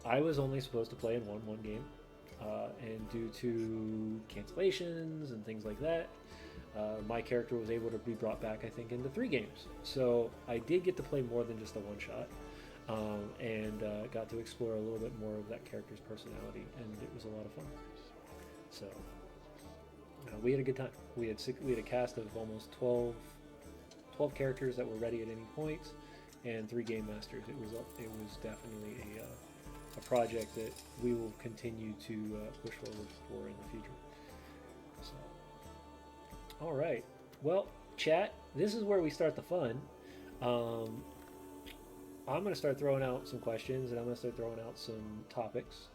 I was only supposed to play in one game, and due to cancellations and things like that, my character was able to be brought back, I think, into 3 games. So I did get to play more than just a one-shot, and got to explore a little bit more of that character's personality, and it was a lot of fun. So we had a good time. We had a cast of almost 12 characters that were ready at any point, and 3 game masters. It was definitely a project that we will continue to push forward for in the future. So. All right. Well, chat, this is where we start the fun. I'm going to start throwing out some questions, and I'm going to start throwing out some topics.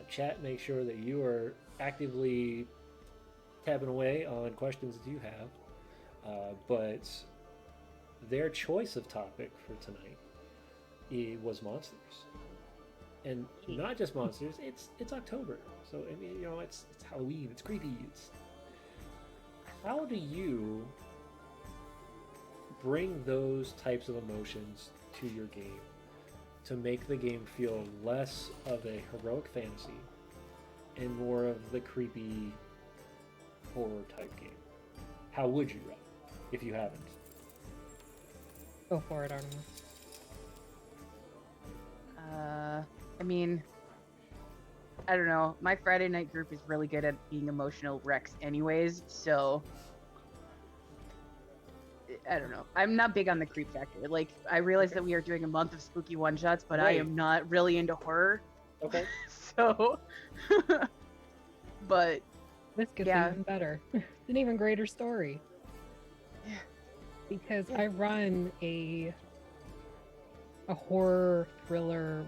Chat, make sure that you are actively tabbing away on questions that you have. But their choice of topic for tonight was monsters. And not just monsters, it's October. So, I mean, it's Halloween, it's creepy, how do you bring those types of emotions to your game to make the game feel less of a heroic fantasy and more of the creepy horror type game? How would you run if you haven't? Go for it, Artemis. I mean, I don't know. My Friday night group is really good at being emotional wrecks anyways, so I don't know. I'm not big on the creep factor. Like, I realize that we are doing a month of spooky one-shots, but I am not really into horror. Okay. So, but this gets even better. It's an even greater story. Yeah. Because I run a horror thriller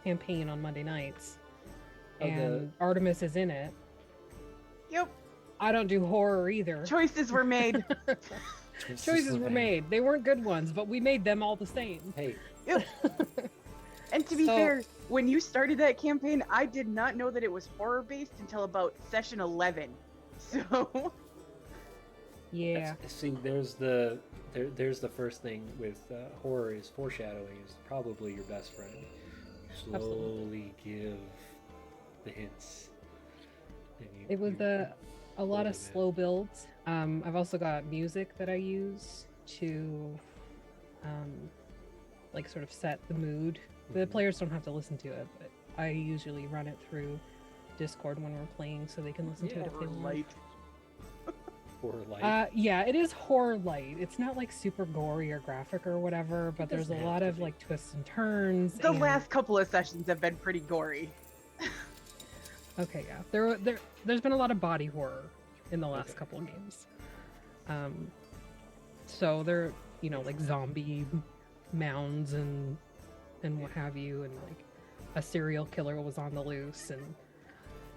campaign on Monday nights, and Artemis is in it. Yep. I don't do horror either. Choices were made. Choices were made. They weren't good ones, but we made them all the same. Hey. Yep. And to be fair, when you started that campaign, I did not know that it was horror based until about session 11. So. Yeah. See, there's the first thing with horror is foreshadowing is probably your best friend. Slowly give the hints. It was a lot of slow builds. I've also got music that I use to like sort of set the mood. The players don't have to listen to it, but I usually run it through Discord when we're playing so they can listen to it if they want. Horror light. Yeah, it is horror light. It's not like super gory or graphic or whatever, but there's a lot of like twists and turns. The last couple of sessions have been pretty gory. Okay, yeah. There's been a lot of body horror in the last couple of games. So they're, like zombie mounds and what have you, and like a serial killer was on the loose, and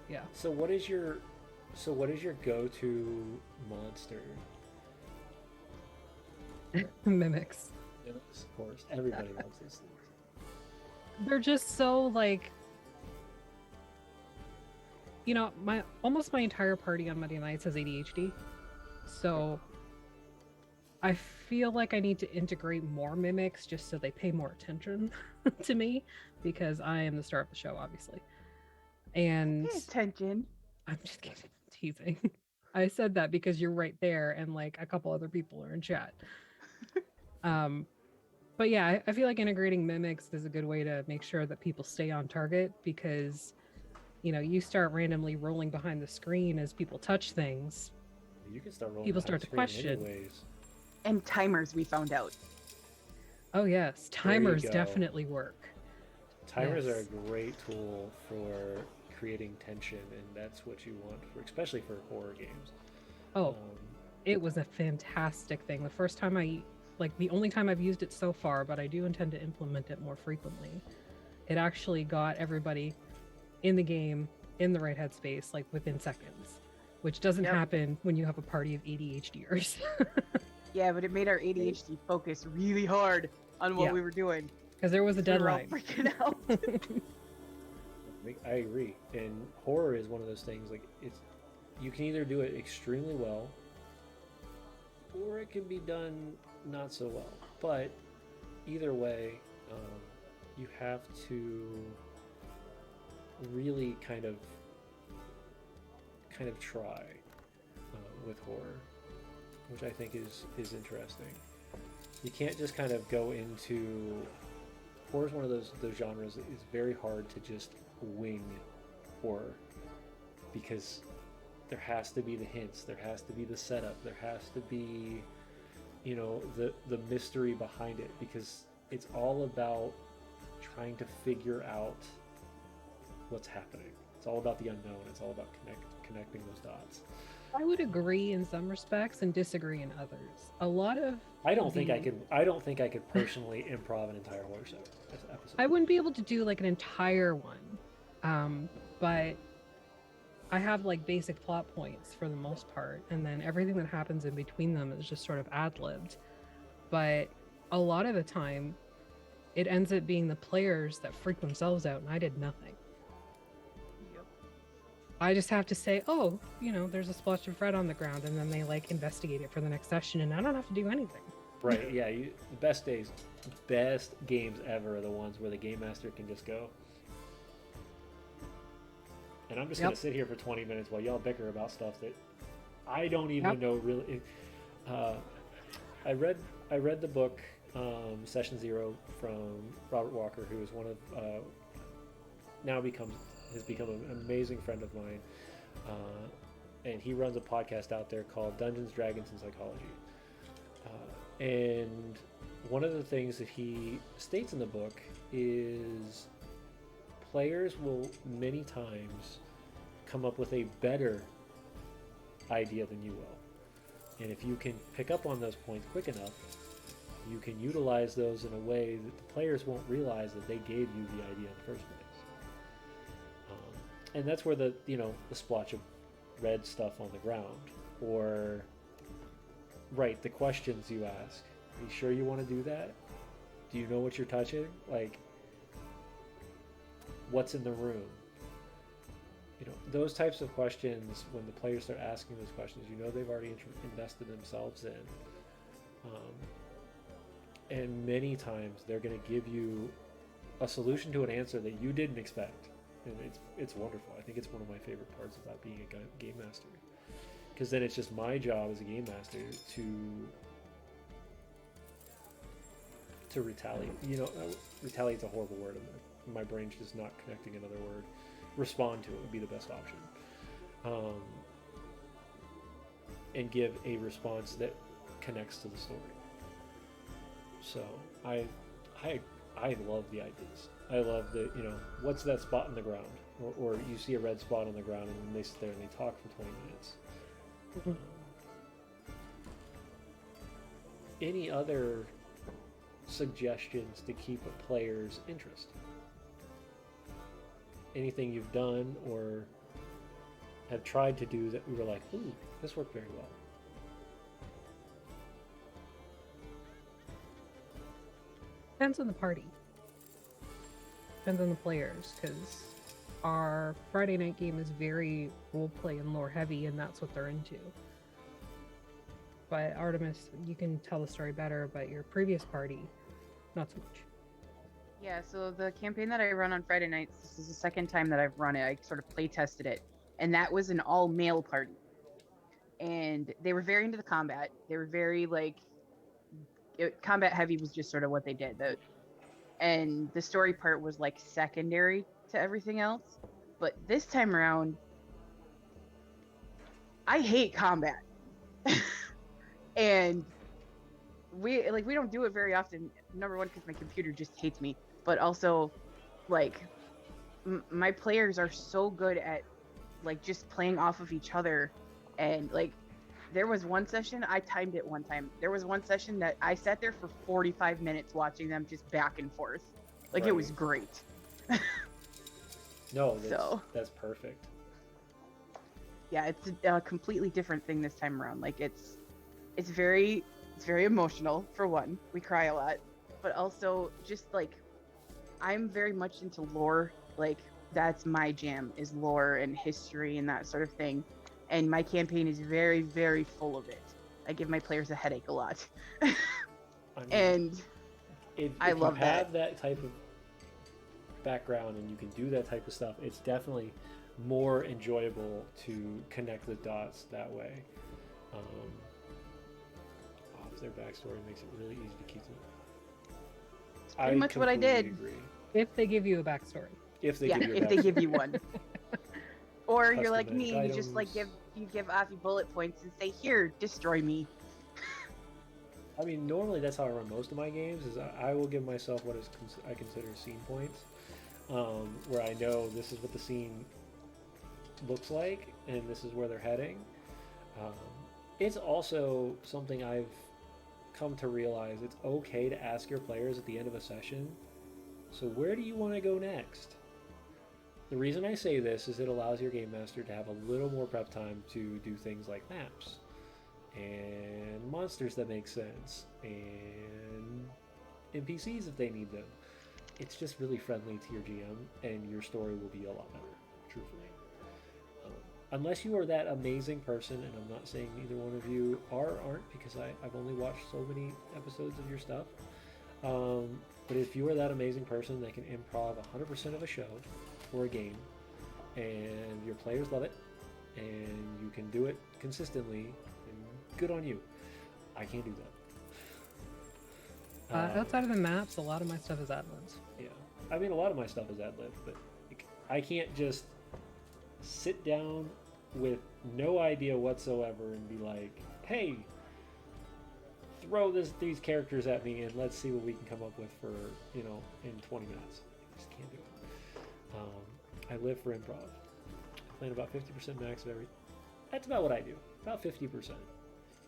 yeah. So what is your go-to monster? Mimics. Mimics, of course. Everybody loves those things. They're just so like, almost my entire party on Monday nights has ADHD. So I feel like I need to integrate more mimics just so they pay more attention to me, because I am the star of the show, obviously. And Pay attention. I'm just kidding, teasing. I said that because you're right there and like a couple other people are in chat. Um, but yeah, I feel like integrating mimics is a good way to make sure that people stay on target, because you start randomly rolling behind the screen as people touch things. You can start rolling People behind start the to screen in question. many ways. And timers, we found out. Oh yes, There you timers go. definitely work. Timers are Yes. a great tool for creating tension, and that's what you want for, especially for horror games. Oh, it was a fantastic thing. The only time I've used it so far, but I do intend to implement it more frequently. It actually got everybody in the game in the right headspace, like within seconds, which doesn't Yep. happen when you have a party of ADHDers. Yeah, but it made our ADHD focus really hard on what Yeah. we were doing. Because there was a We were all deadline. freaking out. I agree, and horror is one of those things. Like you can either do it extremely well, or it can be done not so well. But either way, you have to really kind of try with horror, which I think is interesting. You can't just kind of go into horror is one of those genres that is very hard to just wing horror, because there has to be the hints, there has to be the setup, there has to be the mystery behind it, because it's all about trying to figure out what's happening. It's all about the unknown. It's all about connecting those dots. I would agree in some respects and disagree in others. A lot of I don't think I could personally improv an entire horror show episode. I wouldn't be able to do like an entire one, but I have like basic plot points for the most part, and then everything that happens in between them is just sort of ad-libbed. But a lot of the time, it ends up being the players that freak themselves out, and I did nothing. Yep. I just have to say, oh, there's a splotch of red on the ground, and then they like investigate it for the next session, and I don't have to do anything. Right? Yeah. The best games ever are the ones where the game master can just go. And I'm just gonna sit here for 20 minutes while y'all bicker about stuff that I don't even know really. I read the book Session Zero from Robert Walker, who is one of has become an amazing friend of mine, and he runs a podcast out there called Dungeons, Dragons, and Psychology. And one of the things that he states in the book is players will many times come up with a better idea than you will. And if you can pick up on those points quick enough, you can utilize those in a way that the players won't realize that they gave you the idea in the first place. And that's where the splotch of red stuff on the ground, or the questions you ask. Are you sure you want to do that? Do you know what you're touching? Like, what's in the room? Those types of questions, when the players start asking those questions, they've already invested themselves in. And many times they're going to give you a solution to an answer that you didn't expect. And it's wonderful. I think it's one of my favorite parts about being a game master. Because then it's just my job as a game master to retaliate. Retaliate's a horrible word. My brain's just not connecting another word. Respond to it would be the best option, and give a response that connects to the story. So I love the ideas. I love the what's that spot in the ground, or you see a red spot on the ground and then they sit there and they talk for 20 minutes. Mm-hmm. Any other suggestions to keep a player's interest? Anything you've done or have tried to do that we were like, ooh, this worked very well? Depends on the party. Depends on the players, because our Friday night game is very roleplay and lore heavy, and that's what they're into. but Artemis, you can tell the story better, but your previous party, not so much. Yeah, so the campaign that I run on Friday nights, this is the second time that I've run it. I sort of play tested it, and that was an all male party. And they were very into the combat. They were very like combat heavy was just sort of what they did. And the story part was like secondary to everything else. But this time around, I hate combat. And we don't do it very often. Number one, because my computer just hates me, but also like my players are so good at like just playing off of each other. And like there was one session, I timed it one time, there was one session that I sat there for 45 minutes watching them just back and forth. Like it was Right. great. No, So that's perfect. yeah, it's a completely different thing this time around. Like it's very emotional. For one, we cry a lot, but also just like I'm very much into lore. Like that's my jam, is lore and history and that sort of thing. And my campaign is very, very full of it. I give my players a headache a lot. I mean, And if I you love have that type of background and you can do that type of stuff, it's definitely more enjoyable to connect the dots that way. Off their backstory makes it really easy to keep them. It's pretty much what I did. Agree. If they give you a backstory. If they Yeah, give you a if they backstory. give you one. Or you're like Custom-made me, and you just like items. give Avi bullet points and say, "Here, destroy me." I mean, normally that's how I run most of my games. Is I will give myself what is I consider scene points, where I know this is what the scene looks like and this is where they're heading. Um, it's also something I've come to realize. It's okay to ask your players at the end of a session, so where do you want to go next? The reason I say this is it allows your game master to have a little more prep time to do things like maps and monsters that make sense and NPCs if they need them. It's just really friendly to your GM, and your story will be a lot better, truthfully. Unless you are that amazing person, and I'm not saying either one of you are or aren't, because I've only watched so many episodes of your stuff. But if you are that amazing person that can improv 100% of a show or a game, and your players love it, and you can do it consistently, and good on you. I can't do that. Outside of the maps, a lot of my stuff is ad-libs. Yeah, I mean, a lot of my stuff is ad-lib, but I can't just sit down with no idea whatsoever and be like, hey, throw these characters at me and let's see what we can come up with for, in 20 minutes. I just can't do it. I live for improv. I plan about 50% max of every. That's about what I do. About 50%.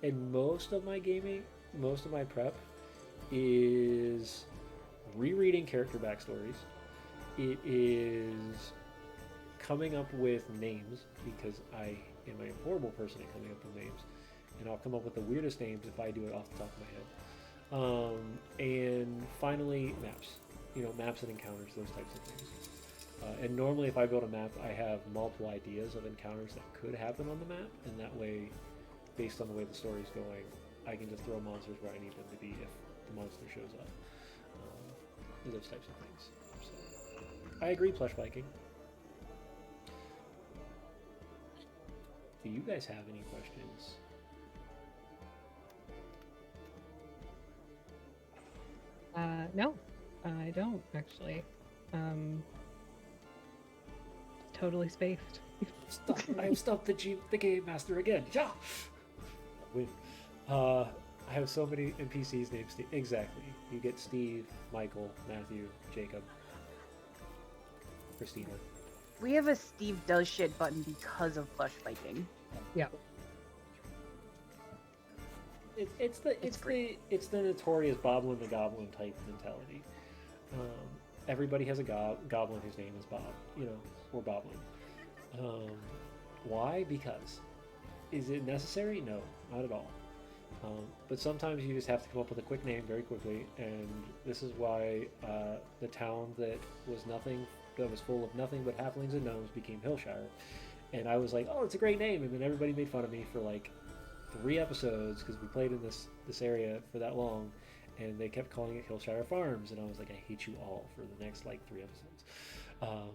And most of my gaming, most of my prep is rereading character backstories. It is coming up with names, because I am a horrible person at coming up with names, and I'll come up with the weirdest names if I do it off the top of my head. And finally, maps. Maps and encounters, those types of things. And normally if I build a map, I have multiple ideas of encounters that could happen on the map, and that way, based on the way the story's going, I can just throw monsters where I need them to be if the monster shows up. Those types of things. So, I agree, Plush Viking. Do you guys have any questions? No, I don't actually. Totally spaced. I've stumped the game master again. Yeah. Win. I have so many NPCs named Steve. Exactly. You get Steve, Michael, Matthew, Jacob, Christina. We have a Steve does shit button because of Plush Viking. Yeah. It's the notorious Boblin the Goblin type mentality. Everybody has a goblin whose name is Bob, or Boblin. Why? Because. Is it necessary? No, not at all. But sometimes you just have to come up with a quick name very quickly, and this is why the town that was full of nothing but halflings and gnomes became Hillshire. And I was like, oh, it's a great name, and then everybody made fun of me for like 3 episodes because we played in this area for that long, and they kept calling it Hillshire Farms, and I was like, I hate you all for the next like 3 episodes.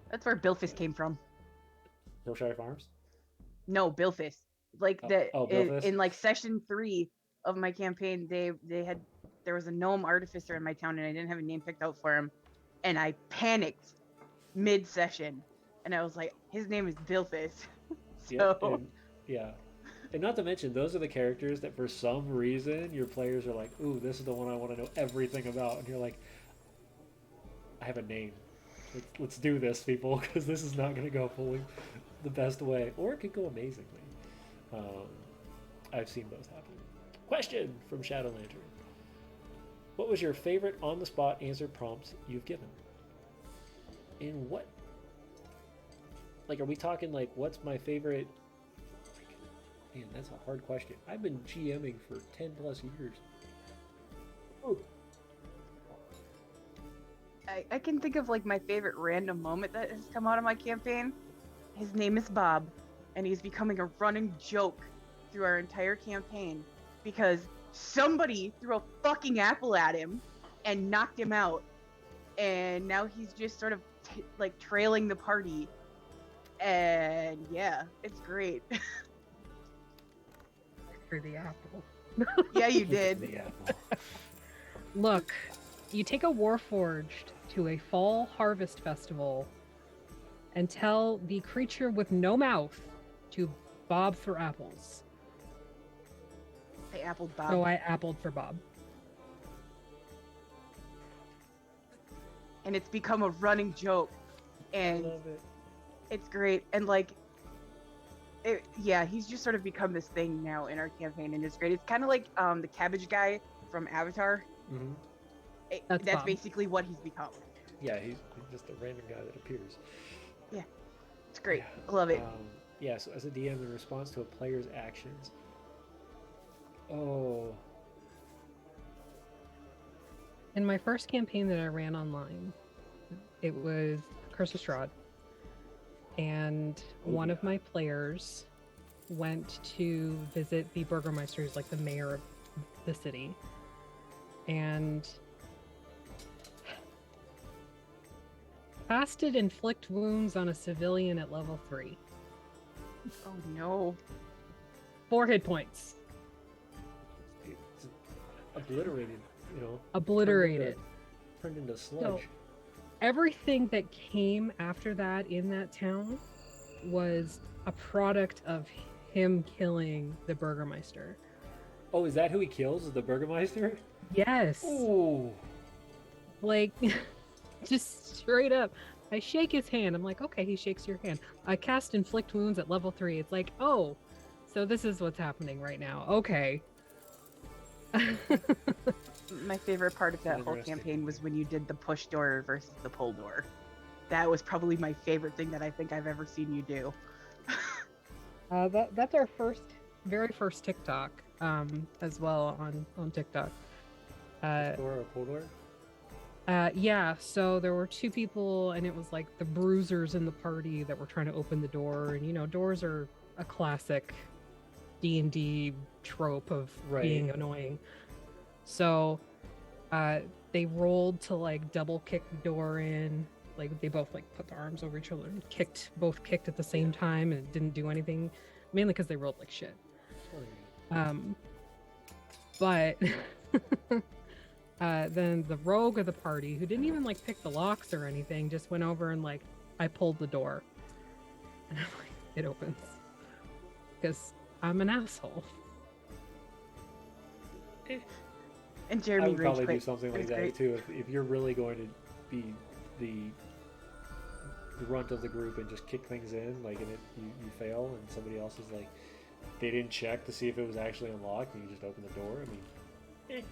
That's where Bilfis came from. Hillshire Farms. No, Bilfis. Like Bilfis. in like session 3 of my campaign, they had there was a gnome artificer in my town, and I didn't have a name picked out for him, and I panicked mid session, and I was like, his name is Bilfis. Yep, So and not to mention, those are the characters that for some reason your players are like, ooh, this is the one I want to know everything about, and you're like, I have a name. Let's do this, people, because this is not going to go fully the best way, or it could go amazingly. I've seen both happen. Question from Shadow Lantern: what was your favorite on-the-spot answer prompt you've given? And what? Like, are we talking like, what's my favorite? Man, that's a hard question. I've been GMing for 10 plus years. Oh. I can think of like my favorite random moment that has come out of my campaign. His name is Bob, and he's becoming a running joke through our entire campaign because somebody threw a fucking apple at him and knocked him out, and now he's just sort of like trailing the party. And yeah, it's great. For the apple. Yeah, you did. The apple. Look, you take a Warforged to a fall harvest festival and tell the creature with no mouth to bob for apples. I appled Bob. So I appled for Bob. And it's become a running joke. And I love it. it's great. And like, yeah, he's just sort of become this thing now in our campaign, and it's great. It's kind of like the cabbage guy from Avatar. Mm-hmm. That's That's Bob. basically what he's become. Yeah, he's just a random guy that appears. Yeah, it's great. Yeah. I love it. Yeah, so as a DM, in response to a player's actions. Oh. In my first campaign that I ran online, it was Curse of Strahd. And one of my players went to visit the Burgermeister, who's like the mayor of the city. And casted inflict wounds on a civilian at level 3. Oh no. 4 hit points. It's obliterated, you know. Obliterated. Turned into sludge. So, everything that came after that in that town was a product of him killing the Burgermeister. Oh, is that who he kills? Is the Burgermeister? Yes. Ooh. Like, just straight up. I shake his hand. I'm like, okay, he shakes your hand. I cast inflict wounds at level 3. It's like, oh, so this is what's happening right now. Okay. My favorite part of that whole Interesting. campaign was when you did the push door versus the pull door. That was probably my favorite thing that I think I've ever seen you do. That's our very first TikTok, as well on TikTok. Door or pull door? Yeah, so there were 2 people, and it was like the bruisers in the party that were trying to open the door, and you know, doors are a classic D&D trope of being annoying. So they rolled to like double kick the door in. Like they both like put their arms over each other and both kicked at the same time, and it didn't do anything, mainly because they rolled like shit. But then the rogue of the party, who didn't even like pick the locks or anything, just went over and like, I pulled the door, and I'm like, it opens, because I'm an asshole. And I Jeremy would rage probably do quit. something It like was that great. too. If you're really going to be the runt of the group and just kick things in, like, and you fail, and somebody else is like, they didn't check to see if it was actually unlocked, and you just open the door. I mean,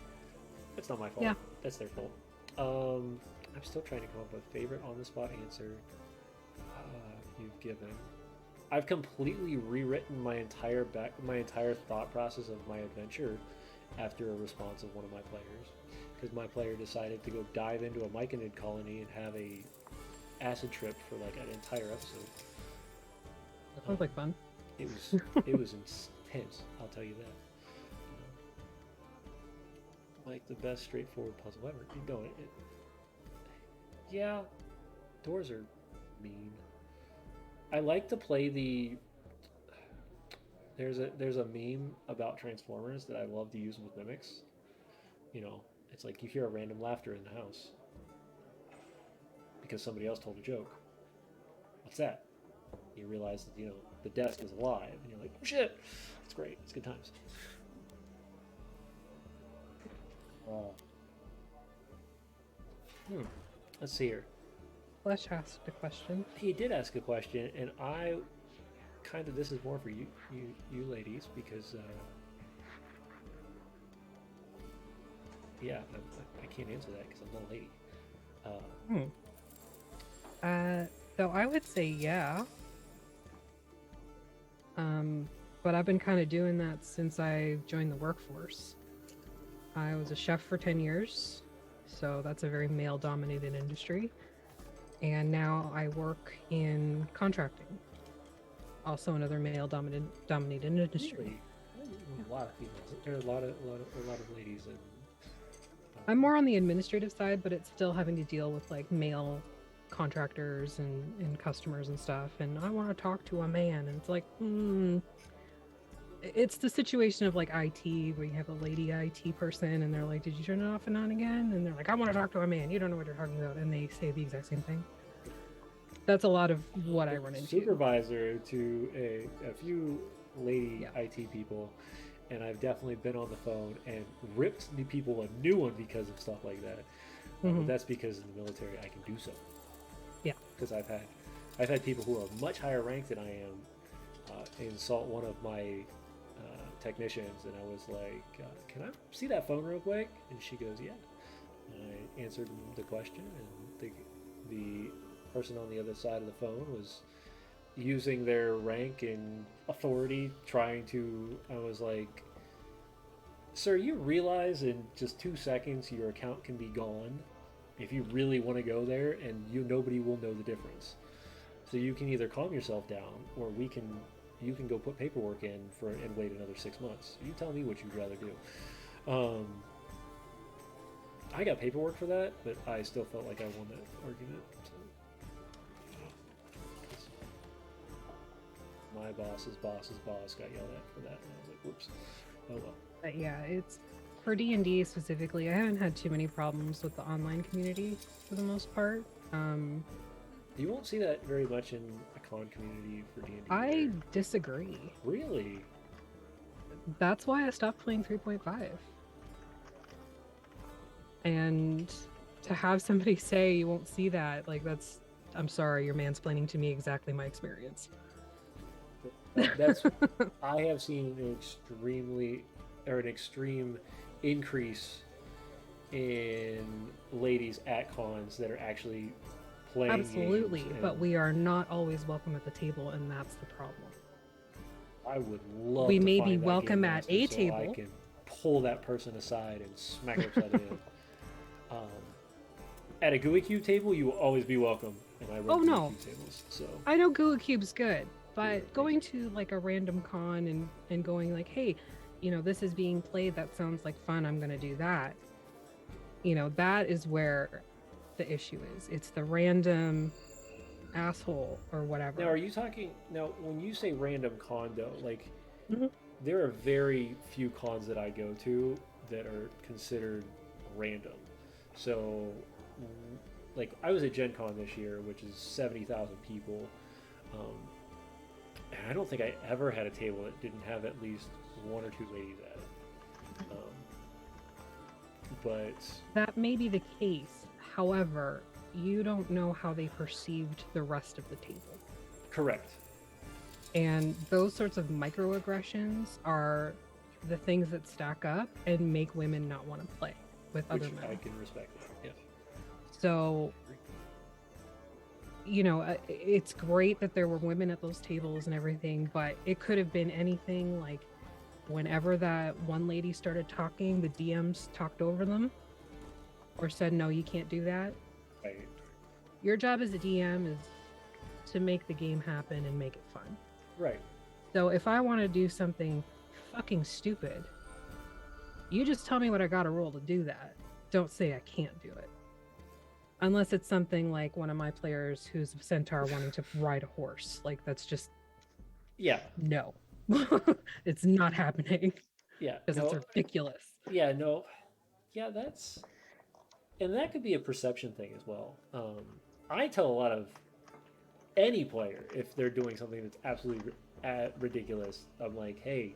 that's not my fault. Yeah. That's their fault. I'm still trying to come up with a favorite on-the-spot answer you've given. I've completely rewritten my entire thought process of my adventure after a response of one of my players, because my player decided to go dive into a myconid colony and have a acid trip for like an entire episode. That sounds like fun. It was intense, I'll tell you that. like the best straightforward puzzle ever. You know, yeah, doors are mean. I like to play the. There's a meme about Transformers that I love to use with mimics. You know, it's like you hear a random laughter in the house because somebody else told a joke. What's that? You realize that the desk is alive, and you're like, oh shit! It's great. It's good times. Hmm. Let's see here. Flesh asked a question. He did ask a question, and I kind of this is more for you ladies because yeah, I can't answer that because I'm not a lady. So I would say yeah. But I've been kind of doing that since I joined the workforce. I was a chef for 10 years, so that's a very male-dominated industry. And now I work in contracting, also another male-dominated industry. Really? A lot of females. There are a lot of ladies, and I'm more on the administrative side, but it's still having to deal with like male contractors and customers and stuff. And I want to talk to a man, and it's like, it's the situation of like IT where you have a lady IT person, and they're like, "Did you turn it off and on again?" And they're like, "I want to talk to a man. You don't know what you're talking about," and they say the exact same thing. That's a lot of what I run into. Supervisor to a few lady IT people, and I've definitely been on the phone and ripped the people a new one because of stuff like that. But that's because in the military I can do so. Yeah. Because I've had people who are much higher ranked than I am insult one of my technicians, and I was like, "Can I see that phone real quick?" And she goes, "Yeah." And I answered the question, and the person on the other side of the phone was using their rank and authority trying to. I was like, "Sir, you realize in just 2 seconds your account can be gone if you really want to go there, and nobody will know the difference. So you can either calm yourself down, or you can go put paperwork in and wait another 6 months. You tell me what you'd rather do." I got paperwork for that, but I still felt like I won that argument. So. My boss's boss got yelled at for that, and I was like, "Whoops." Oh well. But yeah, it's for D&D specifically. I haven't had too many problems with the online community for the most part. You won't see that very much in a con community for D&D. I disagree. Really? That's why I stopped playing 3.5. And to have somebody say you won't see that, like I'm sorry, you're mansplaining to me exactly my experience. That's I have seen an extreme increase in ladies at cons that are actually playing Absolutely, games, but we are not always welcome at the table, and that's the problem. I would love. We to may find be that welcome game at master a so table. I can pull that person aside and smack her upside the head. At a GUI Cube table, you will always be welcome, and I run GUI Cube tables. So I know GUI Cube's good, but Yeah, going to like a random con and going like, hey, this is being played, that sounds like fun, I'm gonna do that. That is where the issue is. It's the random asshole or whatever. Now, are you talking now when you say random con though? Like, Mhm. there are very few cons that I go to that are considered random. So, like, I was at Gen Con this year, which is 70,000 people, and I don't think I ever had a table that didn't have at least one or two ladies at it. But That may be the case. However, you don't know how they perceived the rest of the table. correct. And those sorts of microaggressions are the things that stack up and make women not want to play with Which other men. I can respect that. Yeah. So, it's great that there were women at those tables and everything, but it could have been anything. Like, whenever that one lady started talking, the DMs talked over them or said, "No, you can't do that." Right. Your job as a DM is to make the game happen and make it fun. Right. So if I want to do something fucking stupid, You just tell me what I gotta roll to do that. Don't say I can't do it. Unless it's something like one of my players who's a centaur wanting to ride a horse. Like, that's just Yeah, no. It's not happening yeah, because it's no, ridiculous. yeah, no, yeah. And that could be a perception thing as well. I tell a lot of any player if they're doing something that's absolutely ridiculous. I'm like, hey,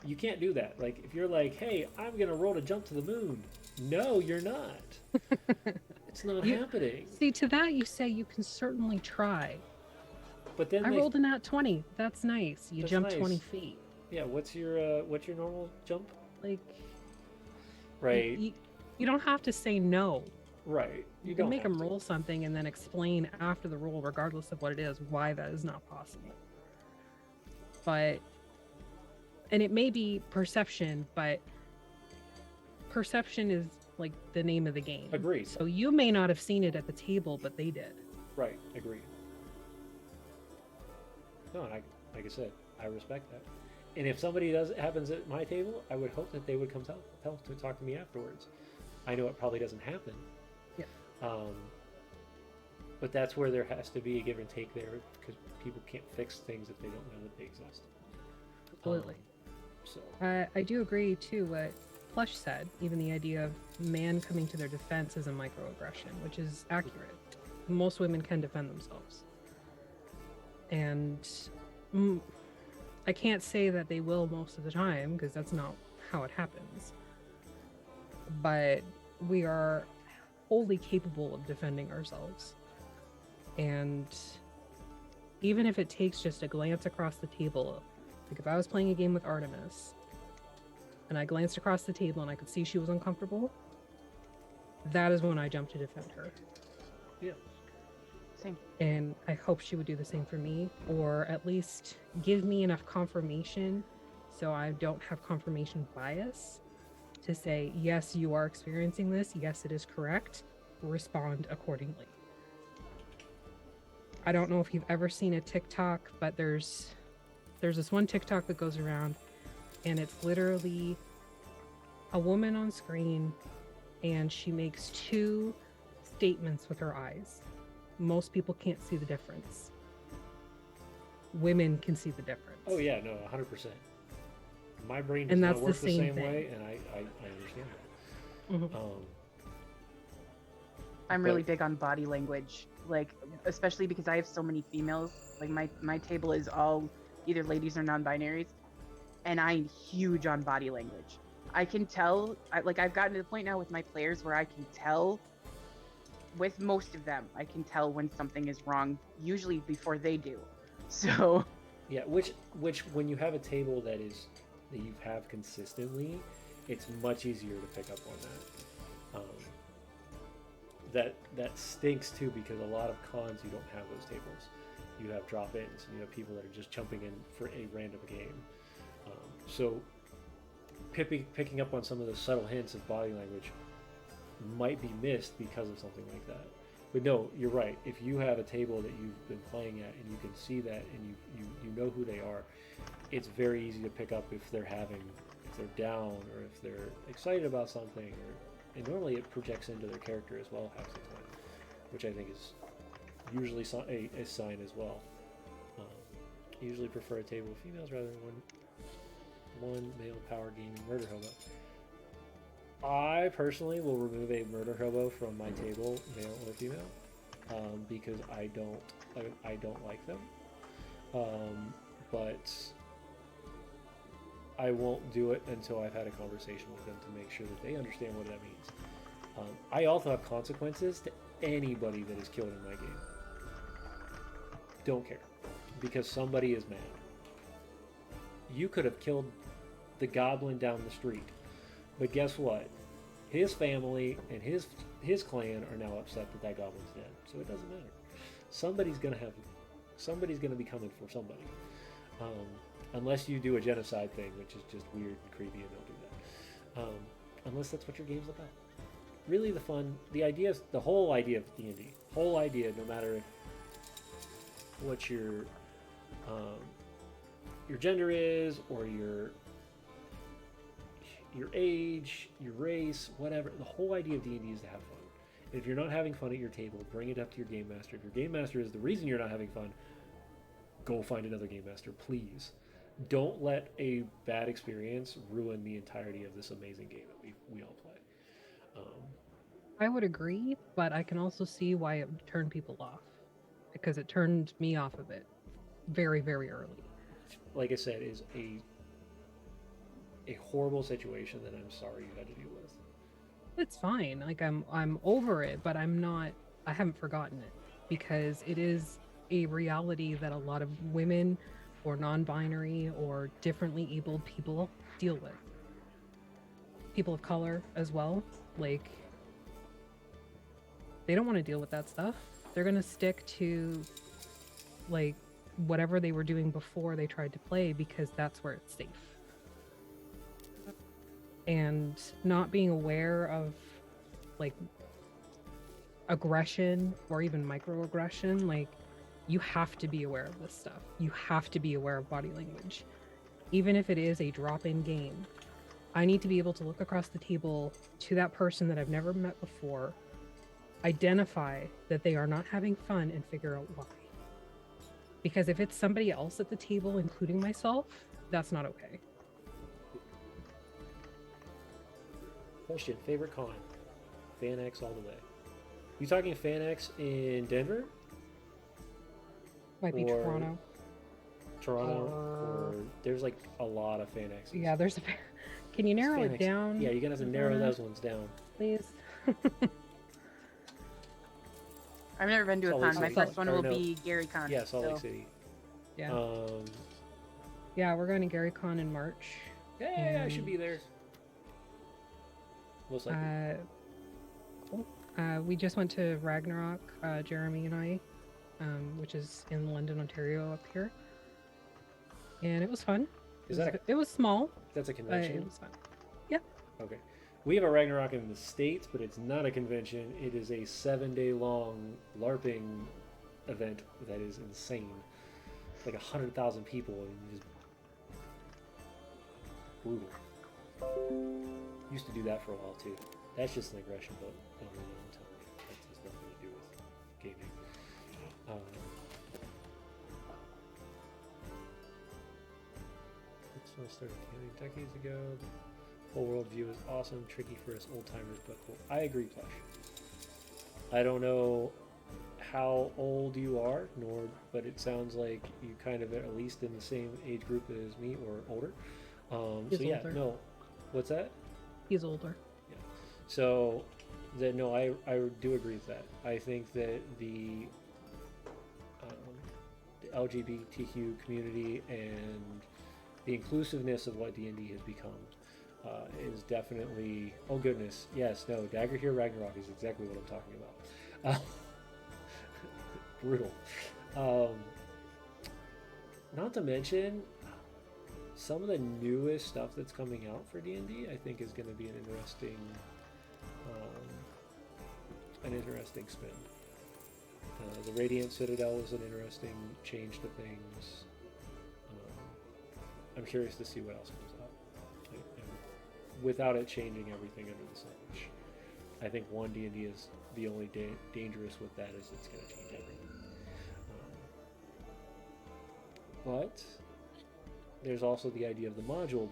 you can't do that. Like, if you're like, hey, I'm gonna roll to jump to the moon. No, you're not. It's not happening. See, to that you say you can certainly try. But then I rolled a nat 20. That's nice. You That's jump nice. 20 feet. Yeah, what's your normal jump? Like, Right. You don't have to say no. Right. You can make them roll something and then explain after the roll, regardless of what it is, why that is not possible. But, and it may be perception, but perception is like the name of the game. Agreed. So you may not have seen it at the table, but they did. Right. Agreed. No, and like I said, I respect that. And if somebody happens at my table, I would hope that they would come to talk to me afterwards. I know it probably doesn't happen. Yeah. But that's where there has to be a give and take there, because people can't fix things if they don't know that they exist. Completely. So I do agree too what Plush said, even the idea of man coming to their defense is a microaggression, which is accurate. Most women can defend themselves. And I can't say that they will most of the time, because that's not how it happens. But we are wholly capable of defending ourselves. And even if it takes just a glance across the table, like if I was playing a game with Artemis and I glanced across the table and I could see she was uncomfortable, that is when I jumped to defend her. yeah. Same. And I hope she would do the same for me, or at least give me enough confirmation so I don't have confirmation bias to say, yes, you are experiencing this. Yes, it is correct. Respond accordingly. I don't know if you've ever seen a TikTok, but there's this one TikTok that goes around, and it's literally a woman on screen, and she makes two statements with her eyes. Most people can't see the difference. Women can see the difference. Oh yeah, no, 100%. My brain does And not that's the work the same same thing. way, and I understand that. Mhm. I'm really big on body language, like especially because I have so many females. Like my table is all either ladies or non-binaries, and I'm huge on body language. I can tell. I've gotten to the point now with my players where I can tell. With most of them, I can tell when something is wrong, usually before they do. So Yeah, which when you have a table that you have consistently, it's much easier to pick up on that. That stinks too, because a lot of cons you don't have those tables. You have drop-ins, and you have people that are just jumping in for a random game. So picking up on some of the subtle hints of body language might be missed because of something like that. But no, you're right. If you have a table that you've been playing at and you can see that and you know who they are, it's very easy to pick up if they're down or if they're excited about something, and normally it projects into their character as well half the time, which I think is usually a sign as well. I usually prefer a table of females rather than one male power gaming murder hobo. I personally will remove a murder hobo from my table, male or female, because I don't like them. But I won't do it until I've had a conversation with them to make sure that they understand what that means. I also have consequences to anybody that is killed in my game. Don't care, because somebody is mad. You could have killed the goblin down the street, but guess what? His family and his clan are now upset that goblin's dead, so it doesn't matter. Somebody's gonna be coming for somebody, unless you do a genocide thing, which is just weird and creepy, and don't do that. Unless that's what your game's about. Really, the whole idea of D&D, no matter what your gender is or your your age, your race, whatever. The whole idea of D&D is to have fun. If you're not having fun at your table, bring it up to your game master. If your game master is the reason you're not having fun, go find another game master, please. Don't let a bad experience ruin the entirety of this amazing game that we all play. I would agree, but I can also see why it would turn people off, because it turned me off of it very, very early. Like I said, is a horrible situation that I'm sorry you had to deal with. It's fine. Like I'm over it, but I haven't forgotten it, because it is a reality that a lot of women or non-binary or differently abled people deal with. People of color as well. Like, they don't want to deal with that stuff. They're going to stick to like whatever they were doing before they tried to play, because that's where it's safe. And not being aware of like aggression or even microaggression, like, you have to be aware of this stuff. You have to be aware of body language. Even if it is a drop-in game, I need to be able to look across the table to that person that I've never met before, identify that they are not having fun, and figure out why. Because if it's somebody else at the table, including myself, that's not okay. Question: favorite con? FanX all the way. You talking FanX in Denver? Might be Or Toronto. Toronto, or there's like a lot of FanXs. Yeah, there's a. Can you narrow FanX. it down? Yeah, you're gonna have to narrow those ones down. Please. I've never been to a Salt con. Lake My City. first one Or will no. be Gary Con. Yeah, Salt Lake so- City. Yeah. Yeah, we're going to GaryCon in March. Hey, I should be there. Most likely. We just went to Ragnarok, Jeremy and I, which is in London, Ontario, up here, and it was fun. It was small, That's a but convention? it was fun. Okay. We have a Ragnarok in the States, but it's not a convention. It is a 7-day long LARPing event that is insane. It's like 100,000 people and just brutal. Used to do that for a while too. That's just an aggression, but don't tell me. That has nothing to do with gaming. So I started gaming decades ago. The whole world view is awesome, tricky for us old timers, but cool. I agree, Plush. I don't know how old you are, but it sounds like you kind of at least in the same age group as me or older. He's so yeah, older. no. What's that? He's older. So, no, I do agree with that. I think that the LGBTQ community and the inclusiveness of what D&D has become is definitely. Oh goodness, yes, no, Dagger Here Ragnarok is exactly what I'm talking about. Brutal. Not to mention, some of the newest stuff that's coming out for D&D, I think, is going to be an interesting spin. The Radiant Citadel is an interesting change to things. I'm curious to see what else comes out, and without it changing everything under the sun. Which I think D&D is the only dangerous with that is it's going to change everything. But there's also the idea of the module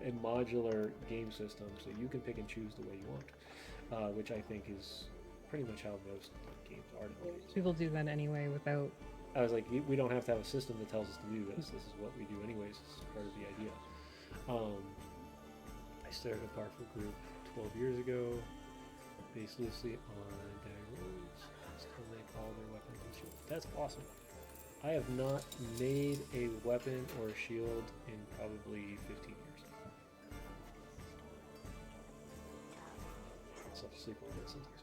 a modular game system, so you can pick and choose the way you want, which I think is pretty much how most games are nowadays. People do that anyway without. I was like, we don't have to have a system that tells us to do this. This is what we do anyways. This is part of the idea. I started a powerful group 12 years ago, based loosely on dagger rules. Still make all their weapons and shields. That's awesome. I have not made a weapon or a shield in probably 15 years. So I'll sleep on this sometimes.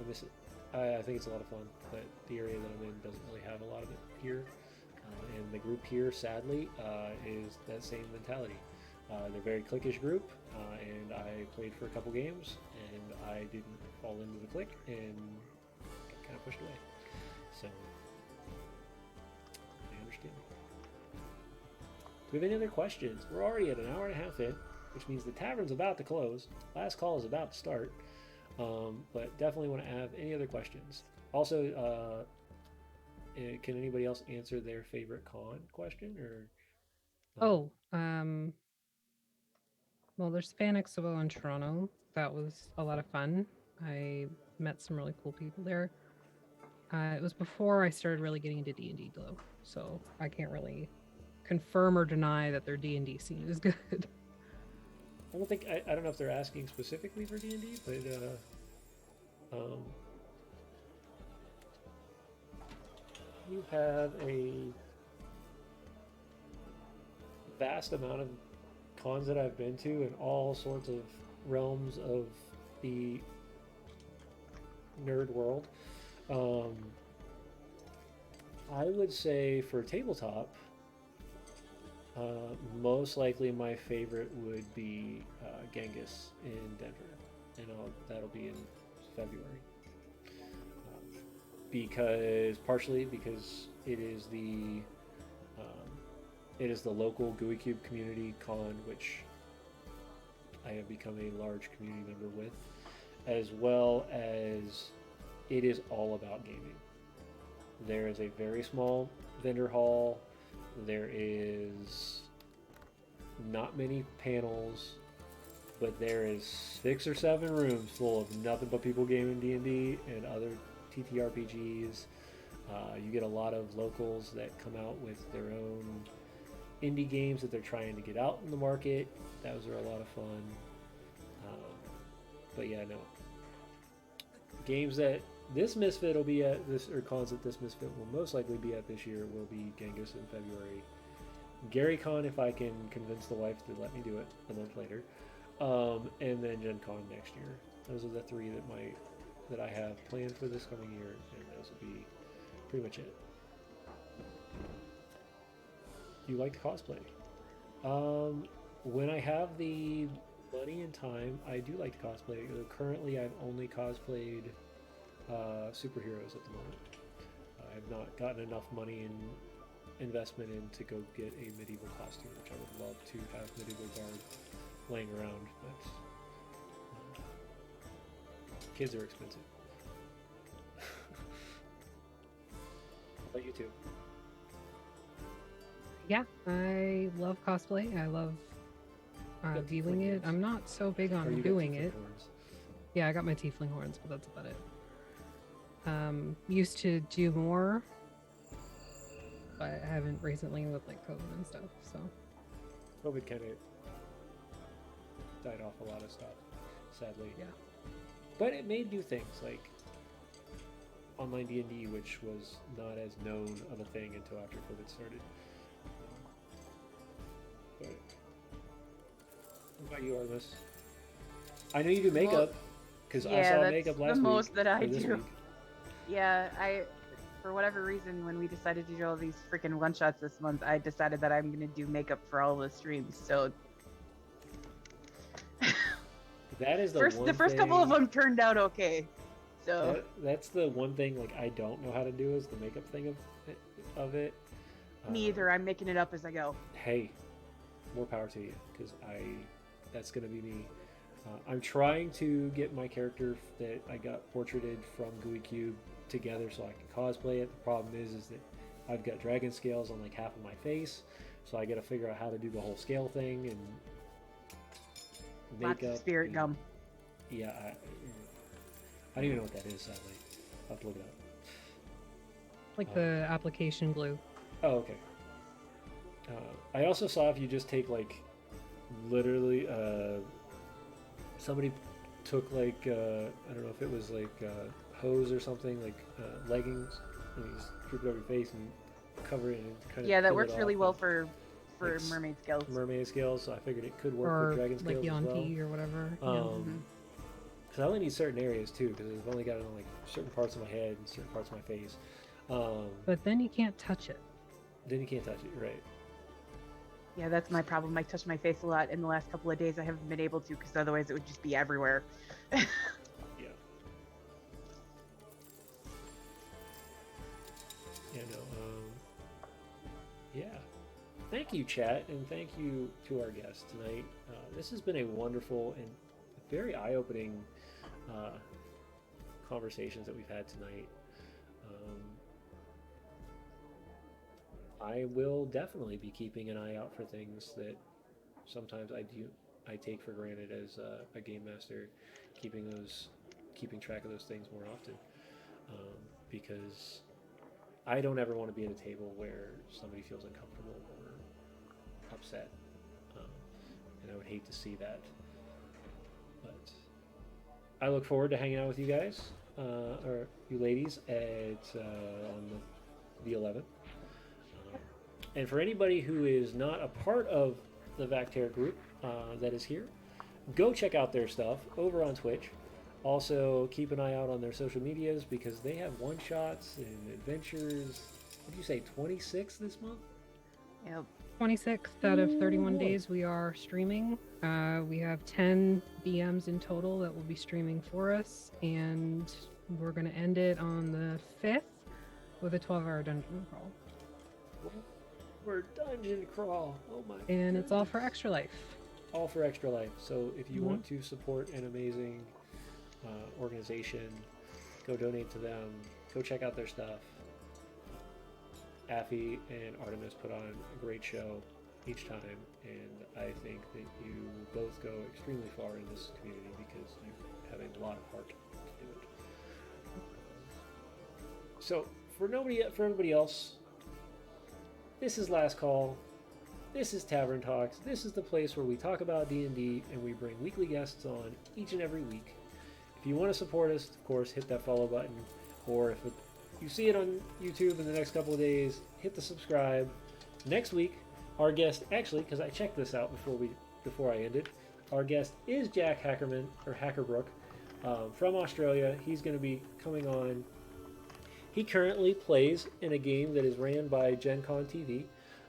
I miss it. I think it's a lot of fun, but the area that I'm in doesn't really have a lot of it here. And the group here, sadly, is that same mentality. They're a very cliquish group, and I played for a couple games, and I didn't fall into the clique, and got kind of pushed away. So, I understand. Do we have any other questions? We're already at an hour and a half in. which means the tavern's about to close. Last call is about to start. But definitely want to have any other questions. Also, can anybody else answer their favorite con question or? Oh, well, there's Fan Expo in Toronto. That was a lot of fun. I met some really cool people there. It was before I started really getting into D&D though, so I can't really confirm or deny that their D&D scene is good. I don't know if they're asking specifically for D&D, but you have a vast amount of cons that I've been to in all sorts of realms of the nerd world. I would say for tabletop, most likely my favorite would be Genghis in Denver, and that'll be in February. Partially because it is the local GUI Cube community con, which I have become a large community member with, as well as it is all about gaming. There is a very small vendor hall. There is not many panels, but there is 6 or 7 rooms full of nothing but people gaming D&D and other TTRPGs. You get a lot of locals that come out with their own indie games that they're trying to get out in the market. Those are a lot of fun. But yeah, no. Games that this Misfit will be at this, or cons that this Misfit will most likely be at this year, will be Genghis in February. GaryCon, if I can convince the wife to let me do it a month later, and then Gen Con next year. Those are the 3 that I have planned for this coming year, and those will be pretty much it. You like to cosplay? When I have the money and time, I do like to cosplay. Currently, I've only cosplayed superheroes at the moment. I've not gotten enough money and investment in to go get a medieval costume, which I would love to have medieval guard laying around, but kids are expensive. How about you two? Yeah, I love cosplay. I love viewing it. I'm not so big on doing it. Horns? Yeah, I got my tiefling horns, but that's about it. Used to do more, but I haven't recently with like COVID and stuff. So COVID kind of died off a lot of stuff, sadly. yeah. But it made new things like online D&D, which was not as known of a thing until after COVID started. But what about you, Artemis? I know you do makeup because I saw makeup last week. The most that I this do. week. Yeah, for whatever reason, when we decided to do all these freaking one-shots this month, I decided that I'm going to do makeup for all the streams. So that is the first couple of them turned out okay. So that's the one thing like I don't know how to do is the makeup thing of it. Me either. I'm making it up as I go. Hey, more power to you, because that's gonna be me. I'm trying to get my character that I got portraited from GUI Cube together so I can cosplay it. The problem is that I've got dragon scales on like half of my face, so I got to figure out how to do the whole scale thing and makeup. Lots of spirit gum. Yeah, I don't even know what that is. Sadly, I'll have to look it up. Like the application glue. Oh, okay. I also saw if you just take like literally somebody took like I don't know if it was like hose or something, like leggings, and you just strip it over your face and cover it and kind of that works really well for like mermaid scales. Mermaid scales, so I figured it could work with dragon scales like Yanti as well. or whatever. Because I only need certain areas too, because I've only got it on like certain parts of my head and certain parts of my face. But then you can't touch it. Then you can't touch it, right? Yeah, that's my problem. I touched my face a lot in the last couple of days. I haven't been able to because otherwise it would just be everywhere. Yeah. Yeah, no. Yeah. Thank you, chat, and thank you to our guests tonight. this has been a wonderful and very eye-opening conversations that we've had tonight. I will definitely be keeping an eye out for things that sometimes I take for granted as a game master, keeping track of those things more often, because I don't ever want to be at a table where somebody feels uncomfortable or upset, and I would hate to see that. But I look forward to hanging out with you guys, or you ladies, on the 11th. And for anybody who is not a part of the Vactair group that is here, go check out their stuff over on Twitch. Also, keep an eye out on their social medias because they have one-shots and adventures. What did you say, 26 this month? Yep. 26th out of 31 days we are streaming. We have 10 BMs in total that will be streaming for us, and we're going to end it on the 5th with a 12-hour dungeon crawl. We're dungeon crawl. Oh my! And it's all for Extra Life. All for Extra Life. So if you want to support an amazing organization, go donate to them. Go check out their stuff. Affy and Artemis put on a great show each time, and I think that you both go extremely far in this community because you have a lot of heart to do it. So for everybody else, this is Last Call. This is Tavern Talks. This is the place where we talk about D&D and we bring weekly guests on each and every week. If you want to support us, of course, hit that follow button. Or if you see it on YouTube in the next couple of days, hit the subscribe. Next week, our guest, actually, because I checked this out before I ended, our guest is Jack Hackerbrook from Australia. He's going to be coming on. He currently plays in a game that is ran by Gen Con TV,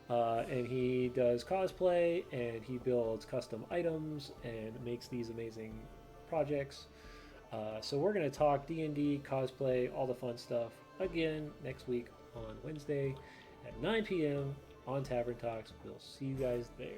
and he does cosplay, and he builds custom items, and makes these amazing projects. So we're going to talk D&D, cosplay, all the fun stuff, again next week on Wednesday at 9 p.m. on Tavern Talks. We'll see you guys there.